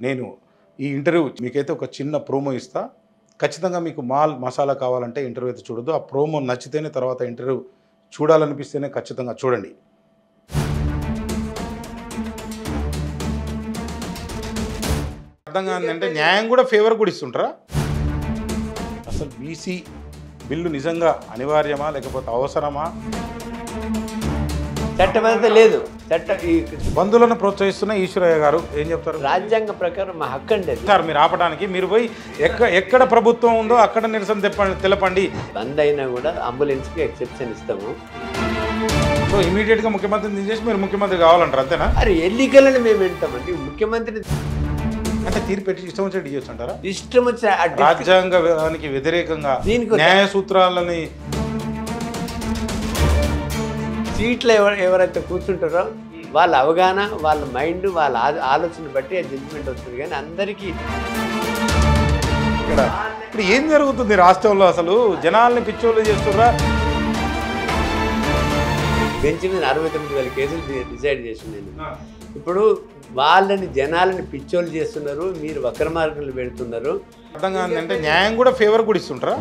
నేను ఈ ఇంటర్వ్యూ మీకైతే ఒక చిన్న ప్రోమో ఇస్తా. ఖచ్చితంగా మీకు మాల్ మసాలా కావాలంటే ఇంటర్వ్యూ అయితే చూడొద్దు. ఆ ప్రోమో నచ్చితేనే తర్వాత ఇంటర్వ్యూ చూడాలనిపిస్తేనే ఖచ్చితంగా చూడండి. అర్థం కాదంటే న్యాయం కూడా ఫేవర్ కూడా ఇస్తుంటారా? అసలు బీసీ బిల్లు నిజంగా అనివార్యమా లేకపోతే అవసరమా? చట్టం అయితే లేదు. బంధువులను ప్రోత్సహిస్తున్న ఈశ్వరయ్య గారు ఏం చెప్తారు? రాజ్యాంగ ప్రకారం మా హక్కు అండి అది. సార్ మీరు ఆపడానికి మీరు పోయి ఎక్కడ ప్రభుత్వం ఉందో అక్కడ నిరసన తెలపండి. బంద్ అయినా కూడా అంబులెన్స్కి ఎక్సెప్షన్ ఇస్తాము. సో ఇమీడియట్గా ముఖ్యమంత్రిని తీసేసి మీరు ముఖ్యమంత్రి కావాలంటారు అంతేనా? అరే ఎన్నికలని మేము వింటామండి. ముఖ్యమంత్రిని అంటే తీర్పు పెట్టి ఇష్టం వచ్చినట్టు ఇవ్వచ్చు అంటారా? ఇష్టం వచ్చిన రాజ్యాంగానికి వ్యతిరేకంగా న్యాయ సూత్రాలని సీట్లో ఎవరైతే కూర్చుంటారో వాళ్ళ అవగాహన, వాళ్ళ మైండ్, వాళ్ళ ఆలోచన బట్టి ఆ జడ్జిమెంట్ వస్తుంది. కానీ అందరికీ ఇక్కడ ఇప్పుడు ఏం జరుగుతుంది రాష్ట్రంలో? అసలు జనాల్ని పిచ్చోళ్ళు చేస్తుర్రా? బెంచ్ మీద 69,000 కేసులు డిసైడ్ చేసింది. నేను ఇప్పుడు వాళ్ళని జనాలని పిచ్చోళ్ళు చేస్తున్నారు, మీరు వక్ర మార్గంలో పెడుతున్నారు. అర్థం కాదంటే న్యాయం కూడా ఫేవర్ కూడా ఇస్తుంటారా?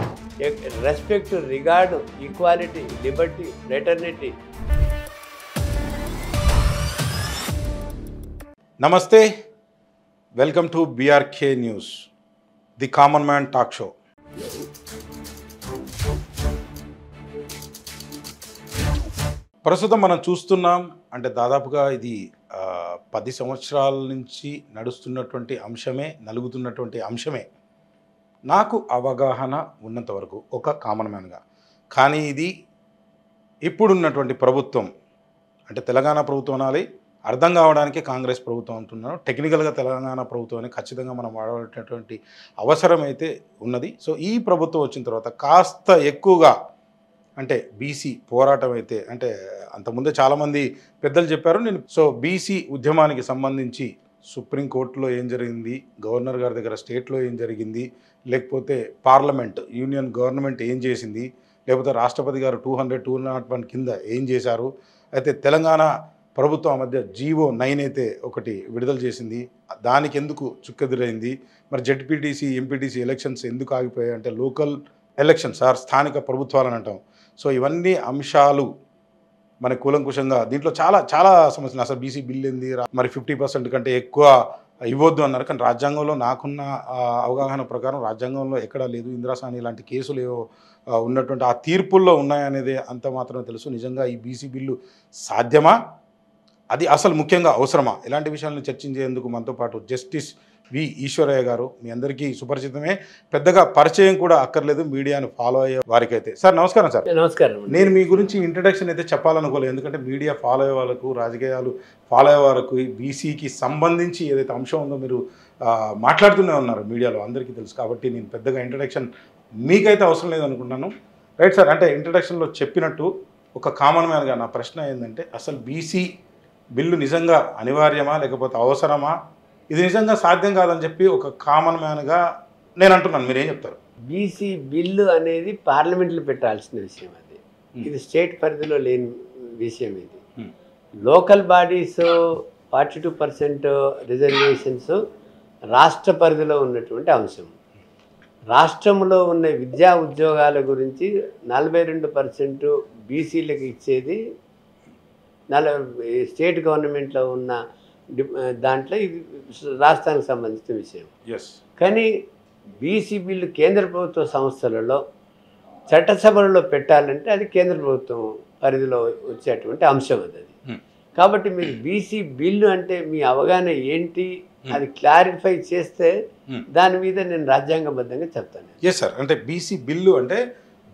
Respect, regard, equality, liberty, fraternity. నమస్తే, welcome to BRK news, the common man talk show. ప్రస్తుతం మనం చూస్తున్నాం అంటే దాదాపుగా ఇది 10 సంవత్సరాల నుంచి నడుస్తున్నటువంటి అంశమే, నలుగుతున్నటువంటి అంశమే నాకు అవగాహన ఉన్నంత వరకు ఒక కామన్ మ్యాన్గా. కానీ ఇది ఇప్పుడున్నటువంటి ప్రభుత్వం అంటే తెలంగాణ ప్రభుత్వం అనాలి, అర్థం కావడానికి కాంగ్రెస్ ప్రభుత్వం అంటున్నాను. టెక్నికల్గా తెలంగాణ ప్రభుత్వాన్ని ఖచ్చితంగా మనం వాడేటటువంటి అవసరం అయితే ఉన్నది. సో ఈ ప్రభుత్వం వచ్చిన తర్వాత కాస్త ఎక్కువగా అంటే బీసీ పోరాటం అయితే అంటే అంతకుముందే చాలామంది పెద్దలు చెప్పారు. నేను బీసీ ఉద్యమానికి సంబంధించి సుప్రీంకోర్టులో ఏం జరిగింది, గవర్నర్ గారి దగ్గర స్టేట్లో ఏం జరిగింది, లేకపోతే పార్లమెంట్ యూనియన్ గవర్నమెంట్ ఏం చేసింది, లేకపోతే రాష్ట్రపతి గారు 201 కింద ఏం చేశారు, అయితే తెలంగాణ ప్రభుత్వం మధ్య జీవో 9 అయితే ఒకటి విడుదల చేసింది, దానికి ఎందుకు చుక్కెదురైంది, మరి జెడ్పీటీసీ ఎంపీటీసీ ఎలక్షన్స్ ఎందుకు ఆగిపోయాయి అంటే లోకల్ ఎలక్షన్స్ స్థానిక ప్రభుత్వాలని అంటాం. సో ఇవన్నీ అంశాలు మన కూలంకుషంగా దీంట్లో చాలా సమస్యలు. అసలు బీసీ బిల్ ఏంది, మరి 50% కంటే ఎక్కువ ఇవ్వద్దు అన్నారు. కానీ రాజ్యాంగంలో నాకున్న అవగాహన ప్రకారం రాజ్యాంగంలో ఎక్కడా లేదు. ఇందిరాసాని లాంటి కేసులు ఏవో ఉన్నటువంటి ఆ తీర్పుల్లో ఉన్నాయనేది అంత మాత్రమే తెలుసు. నిజంగా ఈ బీసీ బిల్లు సాధ్యమా, అది అసలు ముఖ్యంగా అవసరమా, ఇలాంటి విషయాలను చర్చించేందుకు మనతో పాటు జస్టిస్ వి ఈశ్వరయ్య గారు, మీ అందరికీ సుపరిచితమే, పెద్దగా పరిచయం కూడా అక్కర్లేదు మీడియాను ఫాలో అయ్యే వారికైతే. సార్ నమస్కారం. సార్ నమస్కారం. నేను మీ గురించి ఇంట్రడక్షన్ అయితే చెప్పాలనుకోలేదు, ఎందుకంటే మీడియా ఫాలో అయ్యే వాళ్ళకు, రాజకీయాలు ఫాలో అయ్యే వాళ్ళకు బీసీకి సంబంధించి ఏదైతే అంశం ఉందో మీరు మాట్లాడుతూనే ఉన్నారు మీడియాలో, అందరికీ తెలుసు. కాబట్టి నేను పెద్దగా ఇంట్రడక్షన్ మీకైతే అవసరం లేదనుకుంటున్నాను. రైట్ సార్, అంటే ఇంట్రడక్షన్లో చెప్పినట్టు ఒక కామన్ మ్యాన్గా నా ప్రశ్న ఏంటంటే అసలు బీసీ బిల్లు నిజంగా అనివార్యమా లేకపోతే అవసరమా, ఇది నిజంగా సాధ్యం కాదని చెప్పి ఒక కామన్ మ్యాన్గా నేను అంటున్నాను, మీరేం చెప్తారు? బీసీ బిల్లు అనేది పార్లమెంట్లో పెట్టాల్సిన విషయం. అది ఇది స్టేట్ పరిధిలో లేని విషయం. ఇది లోకల్ బాడీస్ 42% రిజర్వేషన్స్ రాష్ట్ర పరిధిలో ఉన్నటువంటి అంశం. రాష్ట్రంలో ఉన్న విద్యా ఉద్యోగాల గురించి 42% బీసీలకు ఇచ్చేది స్టేట్ గవర్నమెంట్లో ఉన్న దాంట్లో ఇది రాష్ట్రానికి సంబంధించిన విషయం. కానీ బీసీ బిల్లు కేంద్ర ప్రభుత్వ సంస్థలలో చట్టసభలలో పెట్టాలంటే అది కేంద్ర ప్రభుత్వం పరిధిలో వచ్చేటువంటి అంశం అది. కాబట్టి మీరు బీసీ బిల్లు అంటే మీ అవగాహన ఏంటి, అది క్లారిఫై చేస్తే దాని మీద నేను రాజ్యాంగబద్ధంగా చెప్తాను. ఎస్ సార్, అంటే బీసీ బిల్లు అంటే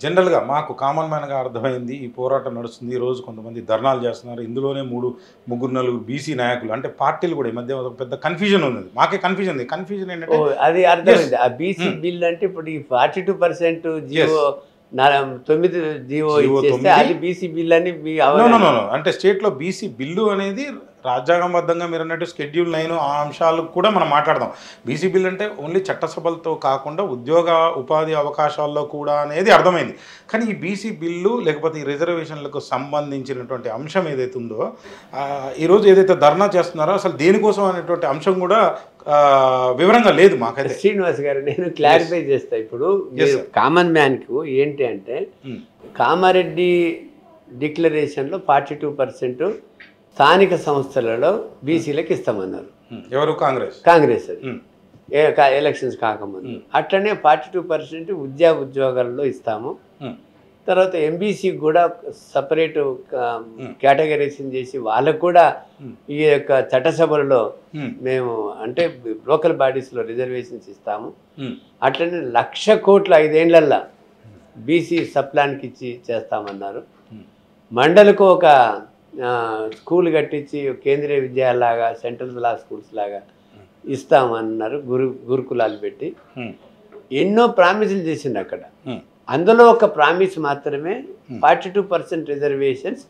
జనరల్గా మాకు కామన్ మ్యాన్గా అర్థమైంది, ఈ పోరాటం నడుస్తుంది, ఈ రోజు కొంతమంది ధర్నాలు చేస్తున్నారు, ఇందులోనే 3-4 బీసీ నాయకులు అంటే పార్టీలు కూడా ఈ మధ్య ఒక పెద్ద కన్ఫ్యూజన్ ఉంది. మాకే కన్ఫ్యూజన్ ఏంటంటే అది అర్థమైంది. ఆ బీసీ బిల్ అంటే ఇప్పుడు ఈ 42% జీవో 9 జీవో ఇచ్చేస్తే అది బీసీ బిల్ అని అంటే స్టేట్లో బీసీ బిల్లు అనేది రాజ్యాంగబద్ధంగా మీరు అన్నట్టు షెడ్యూల్ 9 ఆ అంశాలు కూడా మనం మాట్లాడదాం. బీసీ బిల్ అంటే ఓన్లీ చట్టసభలతో కాకుండా ఉద్యోగ ఉపాధి అవకాశాల్లో కూడా అనేది అర్థమైంది. కానీ ఈ బీసీ బిల్లు లేకపోతే ఈ రిజర్వేషన్లకు సంబంధించినటువంటి అంశం ఏదైతే ఉందో ఈరోజు ఏదైతే ధర్నా చేస్తున్నారో అసలు దేనికోసం అనేటువంటి అంశం కూడా వివరంగా లేదు మాకైతే. శ్రీనివాస్ గారు, నేను క్లారిఫై చేస్తా. ఇప్పుడు కామన్ మ్యాన్కు ఏంటి అంటే కామారెడ్డి డిక్లరేషన్లో 42% స్థానిక సంస్థలలో బీసీలకు ఇస్తామన్నారు. ఎవరు? కాంగ్రెస్. అది ఎలక్షన్స్ కాకముందు. అట్లనే 42% ఉద్యోగాల్లో ఇస్తాము. తర్వాత ఎంబీసీకి కూడా సపరేట్ కేటగరైజేషన్ చేసి వాళ్ళకు కూడా ఈ యొక్క చట్టసభలలో మేము అంటే లోకల్ బాడీస్లో రిజర్వేషన్స్ ఇస్తాము. అట్లనే 1,00,000 కోట్లు 5 ఏళ్లల్లో బీసీ సప్లాన్కి ఇచ్చి చేస్తామన్నారు. మండలకు ఒక స్కూల్ కట్టించి కేంద్రీయ విద్యాలయాలాగా సెంట్రల్ లా స్కూల్స్ లాగా ఇస్తామన్నారు. గురుకులాలు పెట్టి ఎన్నో ప్రామిసులు చేసిండు అక్కడ. అందులో ఒక ప్రామిస్ మాత్రమే 42% reservations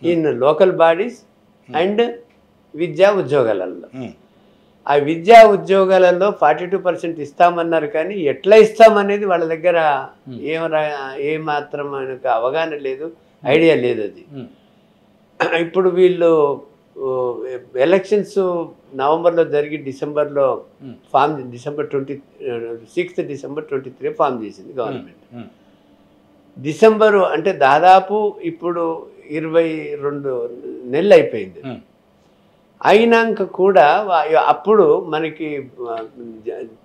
in local bodies and విద్యా ఉద్యోగాలలో. ఆ విద్యా ఉద్యోగాలలో 42% ఇస్తామన్నారు. కానీ ఎట్లా ఇస్తామనేది వాళ్ళ దగ్గర ఏమాత్రం అవగాహన లేదు, ఐడియా లేదు. అది ఇప్పుడు వీళ్ళు ఎలక్షన్స్ నవంబర్లో జరిగి డిసెంబర్లో డిసెంబర్ 26 డిసెంబర్ 23 ఫామ్ చేసింది గవర్నమెంట్. డిసెంబరు అంటే దాదాపు ఇప్పుడు 22 నెలలు అయిపోయింది. అయినాక కూడా అప్పుడు మనకి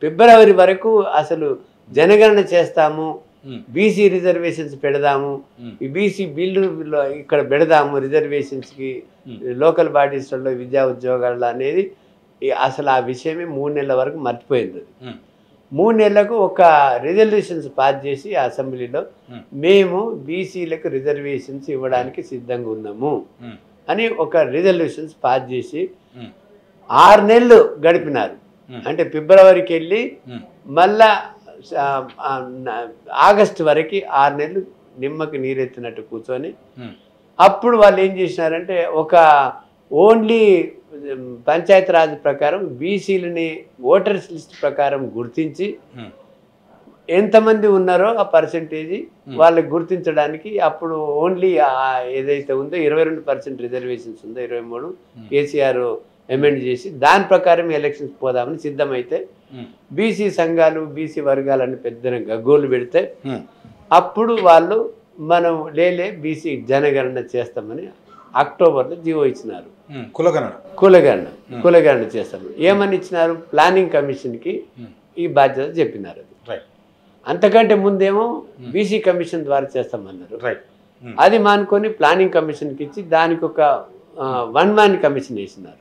ఫిబ్రవరి వరకు అసలు జనగణన చేస్తాము, బీసీ రిజర్వేషన్స్ పెడదాము, ఈ బీసీ బిల్లు ఇక్కడ పెడదాము రిజర్వేషన్స్కి లోకల్ బాడీస్లో విద్యా ఉద్యోగాల్లో అనేది అసలు ఆ విషయమే 3 నెలల వరకు మర్చిపోయింది. 3 నెలలకు ఒక రిజల్యూషన్స్ పాస్ చేసి అసెంబ్లీలో మేము బీసీలకు రిజర్వేషన్స్ ఇవ్వడానికి సిద్ధంగా ఉన్నాము అని ఒక రిజల్యూషన్స్ పాస్ చేసి 6 నెలలు గడిపినారు. అంటే ఫిబ్రవరికి వెళ్ళి మళ్ళా ఆగస్టు వరకు 6 నెలలు నిమ్మకి నీరెత్తినట్టు కూర్చొని అప్పుడు వాళ్ళు ఏం చేసినారంటే ఒక ఓన్లీ పంచాయతీరాజ్ ప్రకారం బీసీలని ఓటర్స్ లిస్ట్ ప్రకారం గుర్తించి ఎంతమంది ఉన్నారో ఆ పర్సెంటేజీ వాళ్ళకి గుర్తించడానికి అప్పుడు ఓన్లీ ఏదైతే ఉందో 22% రిజర్వేషన్స్ ఉందో 23 కేసీఆర్ అమెండ్ చేసి దాని ప్రకారం ఎలక్షన్స్ పోదామని సిద్ధమైతే బీసీ సంఘాలు బీసీ వర్గాలని పెద్ద గగ్గోలు పెడితే అప్పుడు వాళ్ళు మనం బీసీ జనగణన చేస్తామని అక్టోబర్లో జీవో ఇచ్చినారు. కులగణన చేస్తాము ఏమని ఇచ్చినారు? ప్లానింగ్ కమిషన్కి ఈ బాధ్యత చెప్పినారు. అంతకంటే ముందేమో బీసీ కమిషన్ ద్వారా చేస్తామన్నారు. అది మానుకొని ప్లానింగ్ కమిషన్కి ఇచ్చి దానికి ఒక 1 మ్యాన్ కమిషన్ వేసినారు.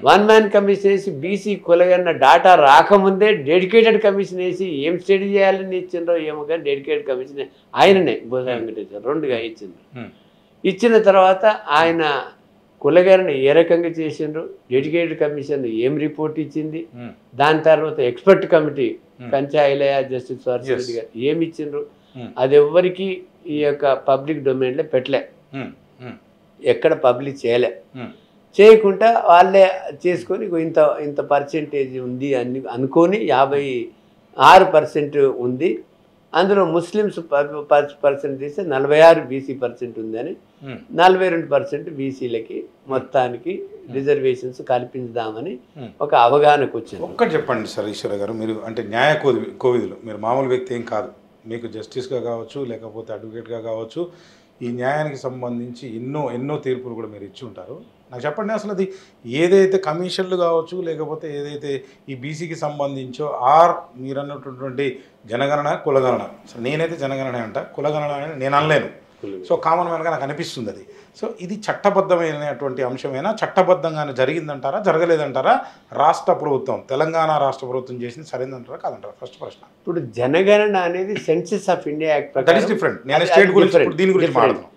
1 మ్యాన్ కమిషన్ వేసి బీసీ కులగన్న డాటా రాకముందే డెడికేటెడ్ కమిషన్ వేసి ఏం స్టడీ చేయాలని ఇచ్చిండ్రో ఏమో కానీ డెడికేటెడ్ కమిషన్ ఆయననే బోధ వెంకటేశ్వర 2గా ఇచ్చిండ్రు. ఇచ్చిన తర్వాత ఆయన కులగణన ఏ రకంగా చేసిండ్రు, డెడికేటెడ్ కమిషన్ ఏం రిపోర్ట్ ఇచ్చింది, దాని తర్వాత ఎక్స్పర్ట్ కమిటీ కంచాయిలయ జస్టిస్ వారసిరెడ్డి గారు ఏమి ఇచ్చిండ్రు, అది ఎవ్వరికి ఈ యొక్క పబ్లిక్ డొమైన్లో పెట్టలే, ఎక్కడ పబ్లిక్ చేయకుండా వాళ్ళే చేసుకొని ఇంత పర్సెంటేజ్ ఉంది అని అనుకొని 56% ఉంది. అందులో ముస్లిమ్స్ 10% తీస్తే 46 బీసీ % ఉందని 42% బీసీలకి మొత్తానికి రిజర్వేషన్స్ కల్పించుదామని ఒక అవగాహనకు వచ్చింది. ఒక్కటి చెప్పండి సార్ ఈశ్వర గారు, మీరు అంటే న్యాయ కోవిదులు, మీరు మామూలు వ్యక్తి ఏం కాదు. మీకు జస్టిస్గా కావచ్చు లేకపోతే అడ్వకేట్గా కావచ్చు ఈ న్యాయానికి సంబంధించి ఎన్నో తీర్పులు కూడా మీరు ఇచ్చి ఉంటారు. నాకు చెప్పండి అసలు అది ఏదైతే కమిషన్లు కావచ్చు లేకపోతే ఏదైతే ఈ బీసీకి సంబంధించో మీరు అన్నటువంటి జనగణన కులగణన, నేనైతే జనగణన అంట, కులగణన అని నేను అనలేను. సో కామన్ మ్యాన్గా నాకు అనిపిస్తుంది అది. సో ఇది చట్టబద్ధమైనటువంటి అంశమైనా చట్టబద్ధంగానే జరిగిందంటారా జరగలేదంటారా? రాష్ట్ర ప్రభుత్వం తెలంగాణ రాష్ట్ర ప్రభుత్వం చేసింది సరైందంటారా కాదంటారా? ఫస్ట్ ప్రశ్న. ఇప్పుడు జనగణన అనేది census of India act that is different. నేను స్టేట్ గురించి దీని గురించి మాట్లాడుతున్నాను.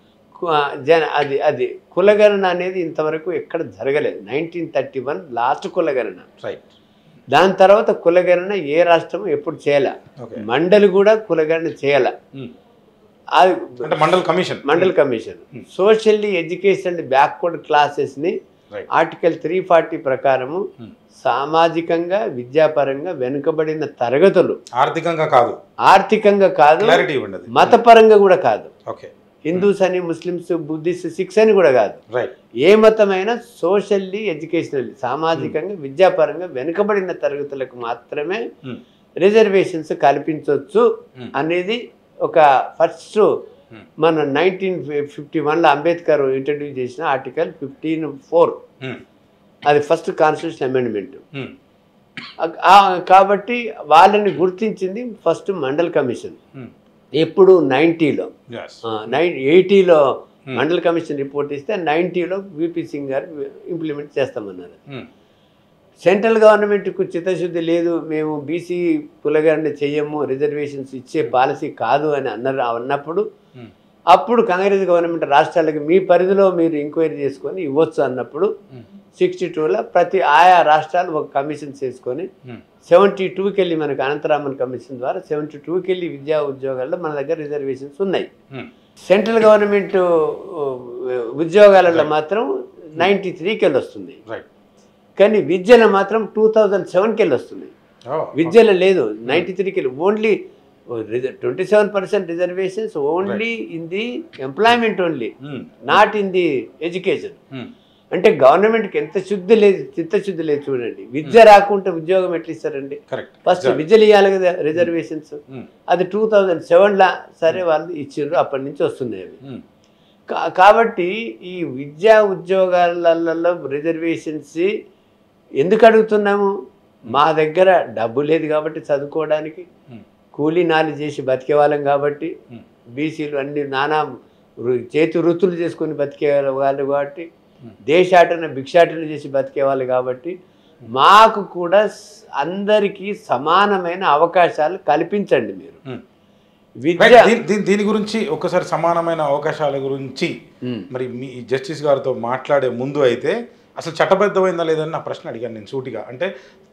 అది కులగణన అనేది ఇంతవరకు ఎక్కడ జరగలేదు. 1931 లాస్ట్ కులగణన. దాని తర్వాత కులగణన ఏ రాష్ట్రం ఎప్పుడు చేయాల, మండలి కూడా కులగణన చేయాల. Mandal commission socially education backward క్లాసెస్ని ఆర్టికల్ 340 ప్రకారము సామాజికంగా విద్యాపరంగా వెనుకబడిన తరగతులు ఆర్థికంగా కాదు మతపరంగా కూడా కాదు, హిందూస్ అని ముస్లిమ్స్ బుద్ధిస్ట్ సిక్స్ అని కూడా కాదు, ఏ మతమైనా సోషల్లీ ఎడ్యుకేషనల్లీ సామాజికంగా విద్యాపరంగా వెనుకబడిన తరగతులకు మాత్రమే రిజర్వేషన్స్ కల్పించవచ్చు అనేది ఒక ఫస్ట్ మన 1951లో అంబేద్కర్ ఇంట్రడ్యూస్ చేసిన ఆర్టికల్ 15(4) అది ఫస్ట్ కాన్స్టిట్యూషన్ అమెండ్మెంట్. కాబట్టి వాళ్ళని గుర్తించింది ఫస్ట్ మండల్ కమిషన్. ఎప్పుడు 90లో 80లో మండల్ కమిషన్ రిపోర్ట్ ఇస్తే 90లో విపి సింగ్ గారు ఇంప్లిమెంట్ చేస్తామన్నారు. సెంట్రల్ గవర్నమెంట్కు చిత్తశుద్ధి లేదు, మేము బీసీ కులగారిని చెయ్యము, రిజర్వేషన్స్ ఇచ్చే పాలసీ కాదు అని అన్నప్పుడు అప్పుడు కాంగ్రెస్ గవర్నమెంట్ రాష్ట్రాలకు మీ పరిధిలో మీరు ఎంక్వైరీ చేసుకొని ఇవ్వచ్చు అన్నప్పుడు 62లో ప్రతి ఆయా రాష్ట్రాలు ఒక కమిషన్ చేసుకొని 72కి వెళ్ళి మనకు అనంతరామన్ కమిషన్ ద్వారా 72కి వెళ్ళి విద్యా ఉద్యోగాల్లో మన దగ్గర రిజర్వేషన్స్ ఉన్నాయి. సెంట్రల్ గవర్నమెంట్ ఉద్యోగాలలో మాత్రం 93కి వెళ్ళి వస్తుంది, కానీ విద్యలో మాత్రం 2007కి వెళ్ళి వస్తుంది. విద్యలో లేదు 93కి వెళ్ళి, only 27% reservations only in the employment only, not in the education. అంటే గవర్నమెంట్కి ఎంత చిత్తశుద్ధి లేదు చూడండి. విద్య రాకుంటే ఉద్యోగం ఎట్లా ఇస్తారండి? ఫస్ట్ విద్యలు ఇవ్వాలి కదా రిజర్వేషన్స్. అది 2007లో సరే వాళ్ళు ఇచ్చిండ్రు, అప్పటి నుంచి వస్తున్నాయి అవి. కాబట్టి ఈ విద్యా ఉద్యోగాలలో రిజర్వేషన్స్ ఎందుకు అడుగుతున్నాము? మా దగ్గర డబ్బు లేదు కాబట్టి చదువుకోవడానికి, కూలీ నాలి చేసి బతికే వాళ్ళం కాబట్టి, బీసీలు అన్ని నానా చేతి వృత్తులు చేసుకొని బతికే వాళ్ళు కాబట్టి, దేశాటన భిక్షాటన చేసి బతికే వాళ్ళు కాబట్టి, మాకు కూడా అందరికీ సమానమైన అవకాశాలు కల్పించండి మీరు. విద్య దీని గురించి ఒకసారి సమానమైన అవకాశాల గురించి మరి మీ జస్టిస్ గారితో మాట్లాడే ముందు అయితే అసలు చట్టబద్ధమైందా లేదని నా ప్రశ్న అడిగాను నేను సూటిగా. అంటే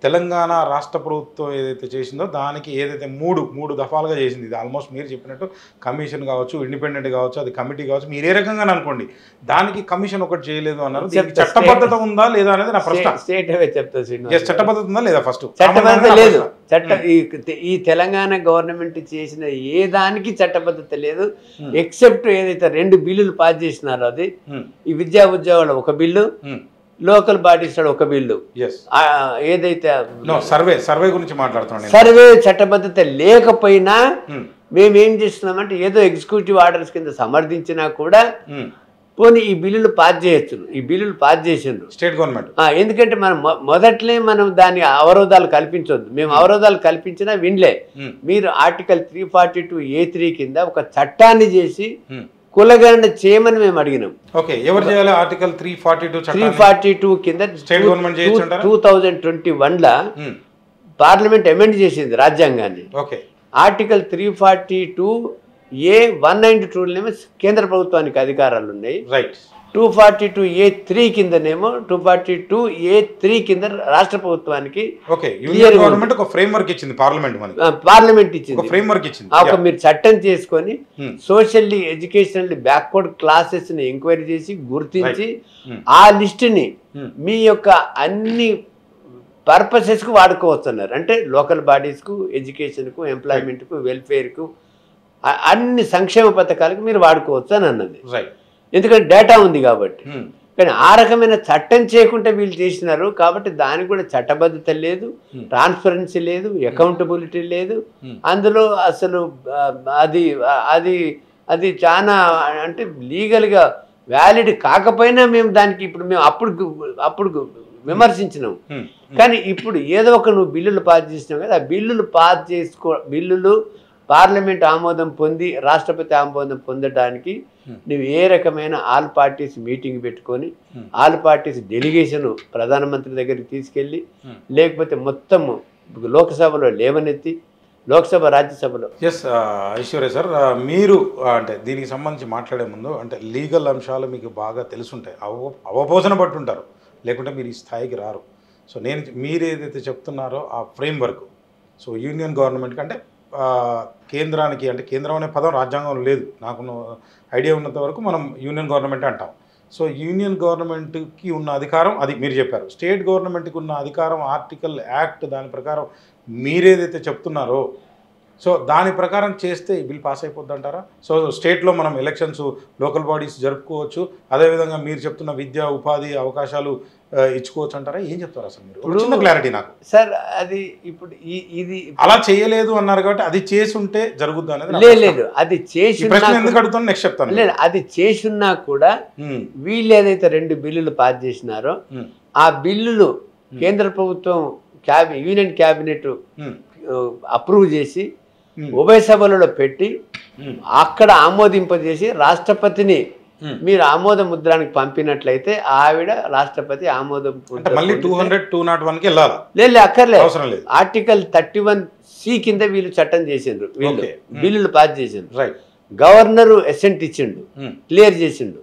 తెలంగాణ రాష్ట్ర ప్రభుత్వం ఏదైతే చేసిందో దానికి ఏదైతే మూడు దఫాలుగా చేసింది, ఇది ఆల్మోస్ట్ మీరు చెప్పినట్టు కమిషన్ కావచ్చు, ఇండిపెండెంట్ కావచ్చు, అది కమిటీ కావచ్చు, మీరు ఏ రకంగా అనుకోండి, దానికి కమిషన్ ఒకటి చేయలేదు అన్నారు. చట్టబద్ధత ఉందా లేదా అనేది నా ప్రశ్న. చట్టబద్ధత ఉందా లేదా? ఫస్ట్ చట్టబద్ధత లేదు. ఈ తెలంగాణ గవర్నమెంట్ చేసిన ఏ దానికి చట్టబద్ధత లేదు, ఎక్సెప్ట్ ఏదైతే 2 బిల్లులు పాస్ చేసినారో అది ఈ విద్యా ఉద్యోగాలు ఒక బిల్లు, లోకల్ బాడీస్ ఒక బిల్లు. ఏదైతే సర్వే గురించి మాట్లాడుతున్నాం, సర్వే చట్టబద్ధత లేకపోయినా మేమేం చేస్తున్నామంటే ఏదో ఎగ్జిక్యూటివ్ ఆర్డర్స్ కింద సమర్థించినా కూడా పోనీ ఈ బిల్లులు పాస్ చేయొచ్చు. ఈ బిల్లులు పాస్ చేసిండ్రు స్టేట్ గవర్నమెంట్. ఎందుకంటే మనం మొదట్లే మనం దాని అవరోధాలు కల్పించవద్దు. మేము అవరోధాలు కల్పించినా వినలే. మీరు ఆర్టికల్ 342(a)(3) కింద ఒక చట్టాన్ని చేసి కులగణన చేయమని మేము అడిగినాం. ఓకే, ఎవరు చేయాలి? ఆర్టికల్ 342 కింద స్టేట్ గవర్నమెంట్ 2021లో పార్లమెంట్ అమెండ్ చేసింది రాజ్యాంగాన్ని. ఓకే, ఆర్టికల్ 342(a)(192)నేమో కేంద్ర ప్రభుత్వానికి అధికారాలు ఉన్నాయి. రైట్. 242(a)(3) కిందనేమో 242(a)(3) కింద రాష్ట్ర ప్రభుత్వానికి గవర్నమెంట్ ఒక ఫ్రేమ్వర్క్ ఇచ్చింది, పార్లమెంట్ ఇచ్చింది, ఒక ఫ్రేమ్వర్క్ ఇచ్చింది. మీరు చట్టం చేసుకొని సోషల్లీ ఎడ్యుకేషనల్లీ బ్యాక్వర్డ్ క్లాసెస్ ని ఎంక్వైరీ చేసి గుర్తించి ఆ లిస్ట్ ని మీ యొక్క అన్ని పర్పసెస్ కు వాడుకోవస్తున్నారు. అంటే లోకల్ బాడీస్ కు, ఎడ్యుకేషన్ కు, ఎంప్లాయ్మెంట్ కు, వెల్ఫేర్ కు, అన్ని సంక్షేమ పథకాలకు మీరు వాడుకోవచ్చు అని అన్నది. ఎందుకంటే డేటా ఉంది కాబట్టి. కానీ ఆ రకమైన చట్టం చేయకుండా వీళ్ళు చేసినారు కాబట్టి దానికి కూడా చట్టబద్ధత లేదు, ట్రాన్స్పరెన్సీ లేదు, అకౌంటబిలిటీ లేదు. అందులో అసలు అది అది అది చాలా అంటే లీగల్గా వ్యాలిడ్ కాకపోయినా మేము దానికి ఇప్పుడు మేము అప్పుడు విమర్శించినాం. కానీ ఇప్పుడు ఏదో ఒక నువ్వు బిల్లులు పాస్ చేసినావు కదా, ఆ బిల్లులు పార్లమెంట్ ఆమోదం పొంది రాష్ట్రపతి ఆమోదం పొందడానికి నువ్వు ఏ రకమైన ఆల్ పార్టీస్ మీటింగ్ పెట్టుకొని ఆల్ పార్టీస్ డెలిగేషన్ ప్రధానమంత్రి దగ్గరికి తీసుకెళ్ళి, లేకపోతే మొత్తం లోక్సభలో లేవనెత్తి, లోక్సభ రాజ్యసభలో. ఐశ్వర్య సార్, మీరు అంటే దీనికి సంబంధించి మాట్లాడే ముందు అంటే లీగల్ అంశాలు మీకు బాగా తెలుసుంటాయి, అవబోధన పట్టుంటారు, లేకుంటే మీరు ఈ స్థాయికి రారు. సో మీరు ఏదైతే చెప్తున్నారో ఆ ఫ్రేమ్వర్క్, సో యూనియన్ గవర్నమెంట్కి అంటే కేంద్రానికి, అంటే కేంద్రం అనే పదం రాజ్యాంగంలో లేదు, నాకు ఐడియా ఉన్నంత వరకు మనం యూనియన్ గవర్నమెంట్ అంటాం. సో యూనియన్ గవర్నమెంట్కి ఉన్న అధికారం అది మీరు చెప్పారు, స్టేట్ గవర్నమెంట్కి ఉన్న అధికారం ఆర్టికల్ యాక్ట్ దాని ప్రకారం మీరేదైతే చెప్తున్నారో సో దాని ప్రకారం చేస్తే ఈ బిల్ పాస్ అయిపోద్ది అంటారా? సో స్టేట్లో మనం ఎలక్షన్స్ లోకల్ బాడీస్ జరుపుకోవచ్చు, అదేవిధంగా మీరు చెప్తున్న విద్యా ఉపాధి అవకాశాలు ఇచ్చుకోవచ్చు అంటారా? ఏం చెప్తారు అసలు మీరు? చిన్న క్లారిటీ నాకు సార్. అది ఇప్పుడు ఇది అలా చేయలేదు అన్నారు కాబట్టి అది చేసి ఉంటే జరుగుద్ది అనేది లేదు. అది చేసి ఎందుకు అడుగుతాను నెక్స్ట్ చెప్తాను. లేదు, అది చేసున్నా కూడా వీళ్ళు ఏదైతే 2 బిల్లులు పాస్ చేసినారో ఆ బిల్లులు కేంద్ర ప్రభుత్వం యూనియన్ క్యాబినెట్ అప్రూవ్ చేసి ఉభయ సభలలో పెట్టి అక్కడ ఆమోదింపజేసి రాష్ట్రపతిని మీరు ఆమోద ముద్రానికి పంపినట్లయితే ఆవిడ రాష్ట్రపతి ఆమోదం మళ్ళీ 201కి వెళ్ళాలి. లేదు, అక్కర్లేదు. ఆర్టికల్ 31C కింద వీళ్ళు చట్టం చేసిండ్రు, వీళ్ళు బిల్లులు పాస్ చేసిండ్రు. గవర్నరు అసెంట్ ఇచ్చిండు, క్లియర్ చేసిండు,